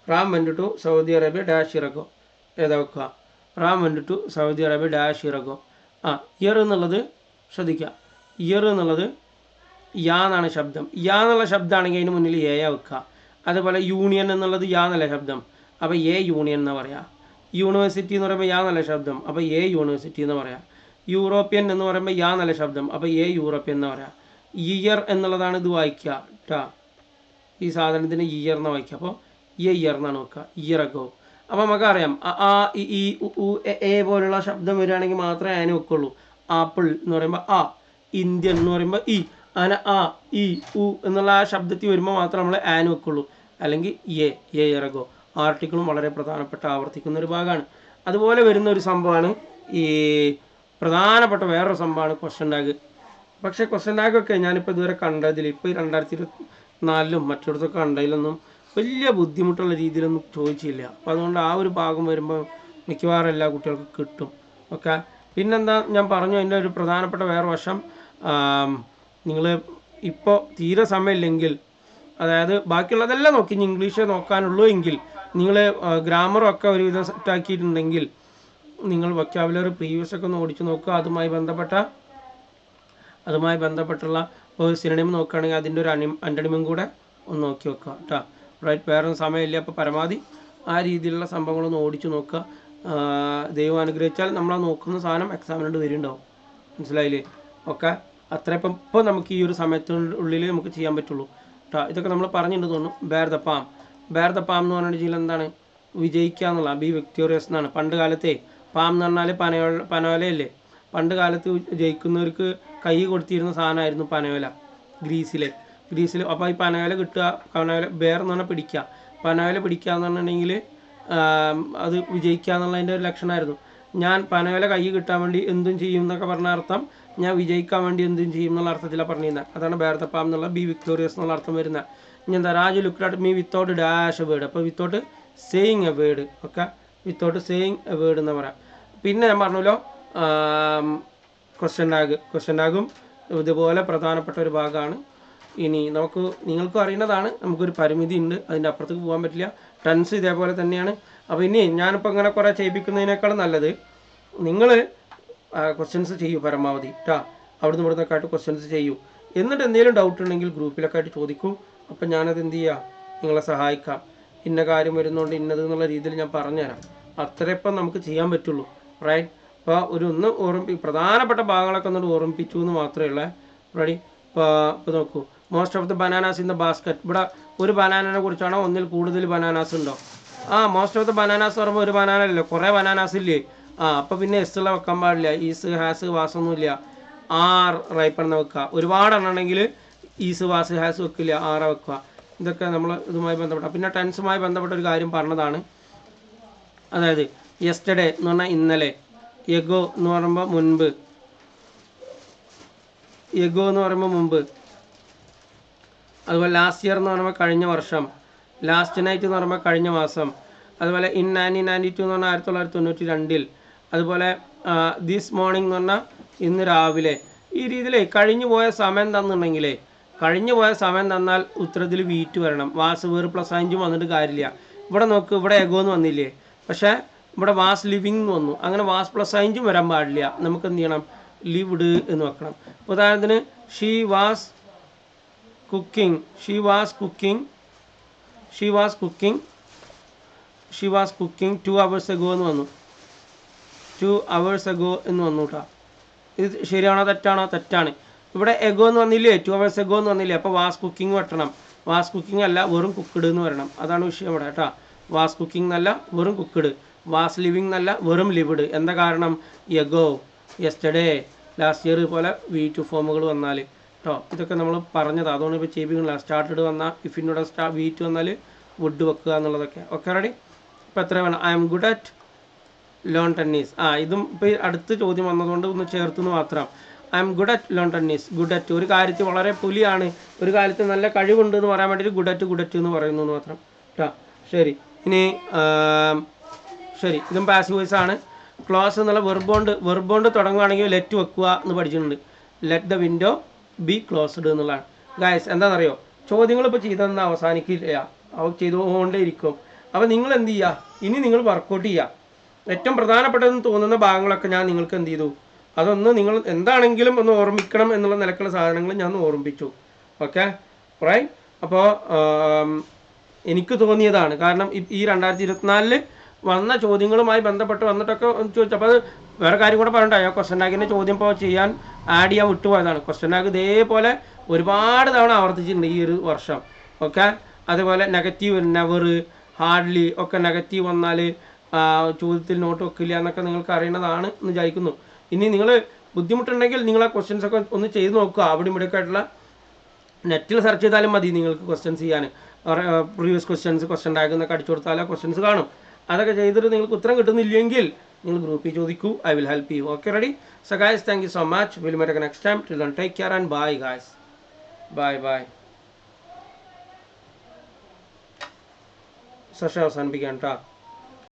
Ram went to Saudi Arabia dash year ago ഏതാ വെക്കുക? Ram went to Saudi Arabia dash year ago. Year എന്നുള്ളത് ശ്രദ്ധിക്കുക, ഇയർ എന്നുള്ളത് യാ എന്നാണ് ശബ്ദം. യാ എന്നുള്ള ശബ്ദമാണെങ്കിൽ അതിന് മുന്നിൽ എയാ വെക്കുക. അതുപോലെ യൂണിയൻ എന്നുള്ളത് യാ എന്നല്ല ശബ്ദം, അപ്പോൾ എ യൂണിയൻ എന്ന് പറയാം. യൂണിവേഴ്സിറ്റി എന്ന് പറയുമ്പോൾ യാ എന്നല്ല ശബ്ദം, അപ്പോൾ എ യൂണിവേഴ്സിറ്റി എന്ന് പറയാം. യൂറോപ്യൻ എന്ന് പറയുമ്പോൾ യാ എന്നല്ല ശബ്ദം, അപ്പോൾ എ യൂറോപ്യൻ എന്ന് പറയാം. ഇയർ എന്നുള്ളതാണ് ഇത് വായിക്കുക കേട്ടോ, ഈ സാധനത്തിന് ഇയർ എന്ന് വായിക്കുക, അപ്പോൾ ഇയർ എന്നാണ് വെക്കുക, ഇയറഗോ. അപ്പോൾ നമുക്കറിയാം ഈ എ പോലുള്ള ശബ്ദം വരികയാണെങ്കിൽ മാത്രമേ അതിന് വെക്കുള്ളൂ. ആപ്പിൾ എന്ന് പറയുമ്പോൾ ആ, ഇന്ത്യൻ എന്ന് പറയുമ്പോൾ ഇ, അങ്ങനെ ആ, ഇ, ഉ എന്നുള്ള ആ ശബ്ദത്തിൽ വരുമ്പോൾ മാത്രമേ നമ്മൾ ആന് വെക്കുള്ളൂ, അല്ലെങ്കിൽ എ ഇറഗോ. ആർട്ടിക്കിളും വളരെ പ്രധാനപ്പെട്ട ആവർത്തിക്കുന്ന ഒരു ഭാഗമാണ്. അതുപോലെ വരുന്ന ഒരു സംഭവമാണ് ഈ പ്രധാനപ്പെട്ട വേറൊരു സംഭവമാണ് ക്വസ്റ്റ്യൻ ടാഗ്. പക്ഷേ ക്വസ്റ്റ്യൻ ടാഗൊക്കെ ഞാനിപ്പോൾ ഇതുവരെ കണ്ടതിൽ, ഇപ്പോൾ ഈ 2024 മറ്റിടത്തൊക്കെ കണ്ടതിലൊന്നും വലിയ ബുദ്ധിമുട്ടുള്ള രീതിയിലൊന്നും ചോദിച്ചില്ല. അപ്പോൾ അതുകൊണ്ട് ആ ഒരു ഭാഗം വരുമ്പോൾ മിക്കവാറും എല്ലാ കുട്ടികൾക്കും കിട്ടും. ഓക്കെ, പിന്നെന്താ ഞാൻ പറഞ്ഞു, അതിൻ്റെ ഒരു പ്രധാനപ്പെട്ട വേറെ വശം, നിങ്ങൾ ഇപ്പോൾ തീരെ സമയമില്ലെങ്കിൽ, അതായത് ബാക്കിയുള്ളതെല്ലാം നോക്കി ഇനി ഇംഗ്ലീഷ് നോക്കാനുള്ളൂ എങ്കിൽ നിങ്ങൾ ഗ്രാമറൊക്കെ ഒരുവിധം സെറ്റാക്കിയിട്ടുണ്ടെങ്കിൽ നിങ്ങൾ വൊക്കാബുലറി പ്രീവിയസ് ഒക്കെ ഒന്ന് ഓടിച്ച് നോക്കുക. അതുമായി ബന്ധപ്പെട്ടുള്ള ഒരു സിനോണിം നോക്കുകയാണെങ്കിൽ അതിൻ്റെ ഒരു അന്റണിമും കൂടെ ഒന്ന് നോക്കി വെക്കുക കേട്ടോ. റൈറ്റ്, വേറെ സമയമില്ല, അപ്പോൾ പരമാവധി ആ രീതിയിലുള്ള സംഭവങ്ങളൊന്ന് ഓടിച്ച് നോക്കുക. ദൈവം അനുഗ്രഹിച്ചാൽ നമ്മൾ ആ നോക്കുന്ന സാധനം എക്സാമിനോട് വരുന്നുണ്ടാവും. മനസ്സിലായില്ലേ? ഓക്കെ, അത്ര ഇപ്പോൾ നമുക്ക് ഈ ഒരു സമയത്തിനുള്ളിൽ നമുക്ക് ചെയ്യാൻ പറ്റുള്ളൂ കേട്ടോ. ഇതൊക്കെ നമ്മൾ പറഞ്ഞിട്ടുണ്ട് തോന്നുന്നു. ബെയർ ദ പാം എന്ന് പറഞ്ഞിട്ടുണ്ടെങ്കിൽ എന്താണ്? വിജയിക്കുക എന്നുള്ള, ബി വിക്ടോറിയസ് എന്നാണ്. പണ്ട് കാലത്തെ പാം എന്ന് പറഞ്ഞാൽ പനോലയല്ലേ. പണ്ട് കാലത്ത് ജയിക്കുന്നവർക്ക് കൈ കൊടുത്തിരുന്ന സാധനമായിരുന്നു പനോല, ഗ്രീസിൽ. അപ്പോൾ ഈ പനോല കിട്ടുക, പനോല ബെയർ എന്ന് പറഞ്ഞാൽ പിടിക്കുക, പനോല പിടിക്കുക എന്ന് പറഞ്ഞിട്ടുണ്ടെങ്കിൽ അത് വിജയിക്കുക എന്നുള്ളതിൻ്റെ ഒരു ലക്ഷണമായിരുന്നു. ഞാൻ പനോല കൈ കിട്ടാൻ വേണ്ടി എന്തും ചെയ്യും എന്നൊക്കെ പറഞ്ഞ അർത്ഥം, ഞാൻ വിജയിക്കാൻ വേണ്ടി എന്തും ചെയ്യും എന്നുള്ള അർത്ഥത്തിലാണ് പറഞ്ഞിരുന്നത്. അതാണ് ബെയർ ദ പാം എന്നുള്ള, ബി വിക്ടോറിയസ് എന്നുള്ള അർത്ഥം വരുന്നത്. ഇനി എന്താ? Raju looked at me without dash a word. അപ്പോൾ without saying a word. Okay, without saying a word എന്ന് പറയാം. പിന്നെ ഞാൻ പറഞ്ഞല്ലോ ക്വസ്റ്റ്യൻ ടാഗും ഇതുപോലെ പ്രധാനപ്പെട്ട ഒരു ഭാഗമാണ്. ഇനി നിങ്ങൾക്കും അറിയുന്നതാണ്, നമുക്കൊരു പരിമിതി ഉണ്ട്, അതിൻ്റെ അപ്പുറത്തേക്ക് പോകാൻ പറ്റില്ല. ടെൻസ് ഇതേപോലെ തന്നെയാണ്. അപ്പോൾ ഇനി ഞാനിപ്പോൾ ഇങ്ങനെ കുറേ ചെയ്യിപ്പിക്കുന്നതിനേക്കാളും നല്ലത് നിങ്ങൾ ക്വസ്റ്റ്യൻസ് ചെയ്യൂ പരമാവധി കേട്ടോ. അവിടുന്ന് ഇവിടുന്നൊക്കെ ആയിട്ട് ക്വസ്റ്റ്യൻസ് ചെയ്യൂ. എന്നിട്ട് എന്തെങ്കിലും ഡൗട്ട് ഉണ്ടെങ്കിൽ ഗ്രൂപ്പിലൊക്കെ ആയിട്ട് ചോദിക്കൂ. അപ്പം ഞാനത് എന്ത് ചെയ്യാം, നിങ്ങളെ സഹായിക്കാം. ഇന്ന കാര്യം വരുന്നതുകൊണ്ട് ഇന്നത് എന്നുള്ള രീതിയിൽ ഞാൻ പറഞ്ഞുതരാം. അത്ര ഇപ്പം നമുക്ക് ചെയ്യാൻ പറ്റുള്ളൂ. റൈറ്റ്, അപ്പോൾ പ്രധാനപ്പെട്ട ഭാഗങ്ങളൊക്കെ ഒന്നും ഓർമ്മിപ്പിച്ചു എന്ന് മാത്രമേ ഉള്ളൂ. റെഡി? ഇപ്പോൾ നോക്കൂ, most of the bananas in the basket. ഇവിടെ ഒരു ബനാനയെ കുറിച്ചാണോ, ഒന്നിൽ കൂടുതൽ ബനാനാസ് ഉണ്ടോ? മോസ്റ്റ് ഓഫ് ദ ബനാനാസ് പറയുമ്പോൾ ഒരു ബനാന അല്ലല്ലോ, കുറേ ബനാനാസ് ഇല്ലേ? അപ്പോൾ പിന്നെ എസ്സുള്ള വെക്കാൻ പാടില്ല, ഈസ് ഹാസ് വാസൊന്നുമില്ല. ആർ റൈപ്പണെന്ന് വെക്കുക. ഒരുപാട് എണ്ണുണ്ടെങ്കിൽ ഈസ് വാസ് ഹാസ് വെക്കില്ല, ആറ വെക്കുക. ഇതൊക്കെ നമ്മൾ ഇതുമായി ബന്ധപ്പെട്ട. പിന്നെ ടെൻസുമായി ബന്ധപ്പെട്ട ഒരു കാര്യം പറഞ്ഞതാണ്. അതായത് യെസ്റ്റർഡേ എന്ന് പറഞ്ഞാൽ ഇന്നലെ, എഗോ എന്ന് പറയുമ്പോൾ മുൻപ്, അതുപോലെ ലാസ്റ്റ് ഇയർ എന്ന് പറയുമ്പോൾ കഴിഞ്ഞ വർഷം, ലാസ്റ്റ് നൈറ്റ് എന്ന് പറയുമ്പോൾ കഴിഞ്ഞ മാസം, അതുപോലെ ഇൻ 1992 എന്ന് പറഞ്ഞാൽ 1992. അതുപോലെ ദിസ് മോർണിംഗ് എന്ന് പറഞ്ഞാൽ ഇന്ന് രാവിലെ. ഈ രീതിയിൽ കഴിഞ്ഞു പോയ സമയം തന്നാൽ ഉത്തരത്തിൽ വീറ്റ് വരണം. വാസ് വേർ പ്ലസ് 5 വന്നിട്ട് കാര്യമില്ല. ഇവിടെ നോക്ക്, ഇവിടെ എഗോ എന്ന് വന്നില്ലേ, പക്ഷേ ഇവിടെ വാസ് ലിവിങ് എന്ന് വന്നു. അങ്ങനെ വാസ് പ്ലസ് 5 വരാൻ പാടില്ല. നമുക്ക് എന്ത് ചെയ്യണം? ലിവ്ഡ് എന്ന് വെക്കണം. ഉദാഹരണത്തിന് she was cooking she was cooking 2 hours ago എന്ന് വന്നു. 2 hours ago എന്ന് വന്നു കേട്ടോ. ഇത് ശരിയാണോ തെറ്റാണോ? തെറ്റാണ്. ഇവിടെ എഗോ എന്ന് വന്നില്ലേ, 2 hours ago എന്ന് വന്നില്ലേ, അപ്പോൾ വാസ് കുക്കിംഗ് വെട്ടണം. വാസ് കുക്കിംഗ് അല്ല, വെറും കുക്ക്ഡ് എന്ന് വരണം. അതാണ് വിഷയം ഇവിടെ കേട്ടോ. വാസ് കുക്കിംഗ് എന്നല്ല, വെറും കുക്ക്ഡ്. വാസ് ലിവിങ് എന്നല്ല, വെറും ലിവിഡ്. എന്താ കാരണം? എഗോ, യെസ്റ്റർഡേ, ലാസ്റ്റ് ഇയർ പോലെ V2 ഫോമുകൾ വന്നാൽ കേട്ടോ. ഇതൊക്കെ നമ്മൾ പറഞ്ഞതാണ്. അതുകൊണ്ട് ഇപ്പോൾ ചെയ്യിപ്പിക്കണില്ല. സ്റ്റാർട്ടഡ് വന്നാൽ ഇഫിനോടെ V2 വന്നാൽ വുഡ് വെക്കുക എന്നുള്ളതൊക്കെ. Okay ready? ഇപ്പോൾ എത്ര വേണം? I M good at loan tennis. ഇതും ഇപ്പോൾ അടുത്ത ചോദ്യം വന്നതുകൊണ്ട് ഒന്ന് ചേർത്തുനിന്ന് മാത്രം. I M good at loan tennis. Good at ഒരു കാര്യത്തിൽ വളരെ പുലിയാണ്, ഒരു കാര്യത്തിൽ നല്ല കഴിവുണ്ട് എന്ന് പറയാൻ വേണ്ടിയിട്ട് ഗുഡ് അറ്റ് എന്ന് പറയുന്നു എന്ന് മാത്രം കേട്ടോ. ശരി. ശരി, ഇതും പാസീവ് വോയിസ് ആണ്. ക്ലോസ് എന്നുള്ള വെർബോണ്ട് തുടങ്ങുകയാണെങ്കിൽ ലെറ്റ് വെക്കുക എന്ന് പഠിച്ചിട്ടുണ്ട്. Let the window B closed എന്നുള്ളതാണ്. ഗായ്സ് എന്താണെന്നറിയോ, ചോദ്യങ്ങൾ ഇപ്പോൾ ചെയ്തെന്ന് അവസാനിക്കില്ല, അവ ചെയ്തുകൊണ്ടേ ഇരിക്കും. അപ്പോൾ നിങ്ങൾ എന്ത് ചെയ്യുക, ഇനി നിങ്ങൾ വർക്കൗട്ട് ചെയ്യുക. ഏറ്റവും പ്രധാനപ്പെട്ടതെന്ന് തോന്നുന്ന ഭാഗങ്ങളൊക്കെ ഞാൻ നിങ്ങൾക്ക് എന്ത് ചെയ്തു, അതൊന്ന് നിങ്ങൾ എന്താണെങ്കിലും ഒന്ന് ഓർമ്മിക്കണം എന്നുള്ള നിലക്കുള്ള സാധനങ്ങൾ ഞാൻ ഓർമ്മിപ്പിച്ചു. Okay right? അപ്പോൾ എനിക്ക് തോന്നിയതാണ്. കാരണം ഈ 2024 വന്ന ചോദ്യങ്ങളുമായി ബന്ധപ്പെട്ട് വന്നിട്ടൊക്കെ ചോദിച്ചു. അപ്പോൾ അത് വേറെ കാര്യം കൂടെ പറയണ്ടായോ, ക്വസ്റ്റ്യൻ ടാഗിൻ്റെ ചോദ്യം ഇപ്പോൾ ചെയ്യാൻ ആഡ് ചെയ്യാൻ വിട്ടുപോയതാണ്. ക്വസ്റ്റ്യൻ ടാഗ് ഇതേപോലെ ഒരുപാട് തവണ ആവർത്തിച്ചിട്ടുണ്ട് ഈ ഒരു വർഷം. ഓക്കെ, അതേപോലെ നെഗറ്റീവ്, നെവർ, ഹാർഡ്ലി ഒക്കെ നെഗറ്റീവ് വന്നാൽ ചോദ്യത്തിൽ നോട്ട് വെക്കില്ല എന്നൊക്കെ നിങ്ങൾക്ക് അറിയുന്നതാണ് എന്ന് വിചാരിക്കുന്നു. ഇനി നിങ്ങൾ ബുദ്ധിമുട്ടുണ്ടെങ്കിൽ നിങ്ങൾ ആ ക്വസ്റ്റ്യൻസ് ഒക്കെ ഒന്ന് ചെയ്ത് നോക്കുക. അവിടെ ഇവിടെയൊക്കെ ആയിട്ടുള്ള നെറ്റിൽ സെർച്ച് ചെയ്താലും മതി നിങ്ങൾക്ക് ക്വസ്റ്റ്യൻസ് ചെയ്യാൻ. പ്രീവിയസ് ക്വസ്റ്റ്യൻ ടാഗ് എന്നൊക്കെ അടിച്ചു കൊടുത്താൽ ക്വസ്റ്റ്യൻസ് കാണും. അതൊക്കെ ചെയ്തിട്ട് നിങ്ങൾക്ക് ഉത്തരം കിട്ടുന്നില്ലെങ്കിൽ നിങ്ങൾ ഗ്രൂപ്പിൽ ചോദിക്കൂ. I will help you. Okay ready? So guys, thank you so much. Will meet next time. Till then take care and bye guys. Bye. Session അവസാനിപ്പിക്കാം കേട്ടോ.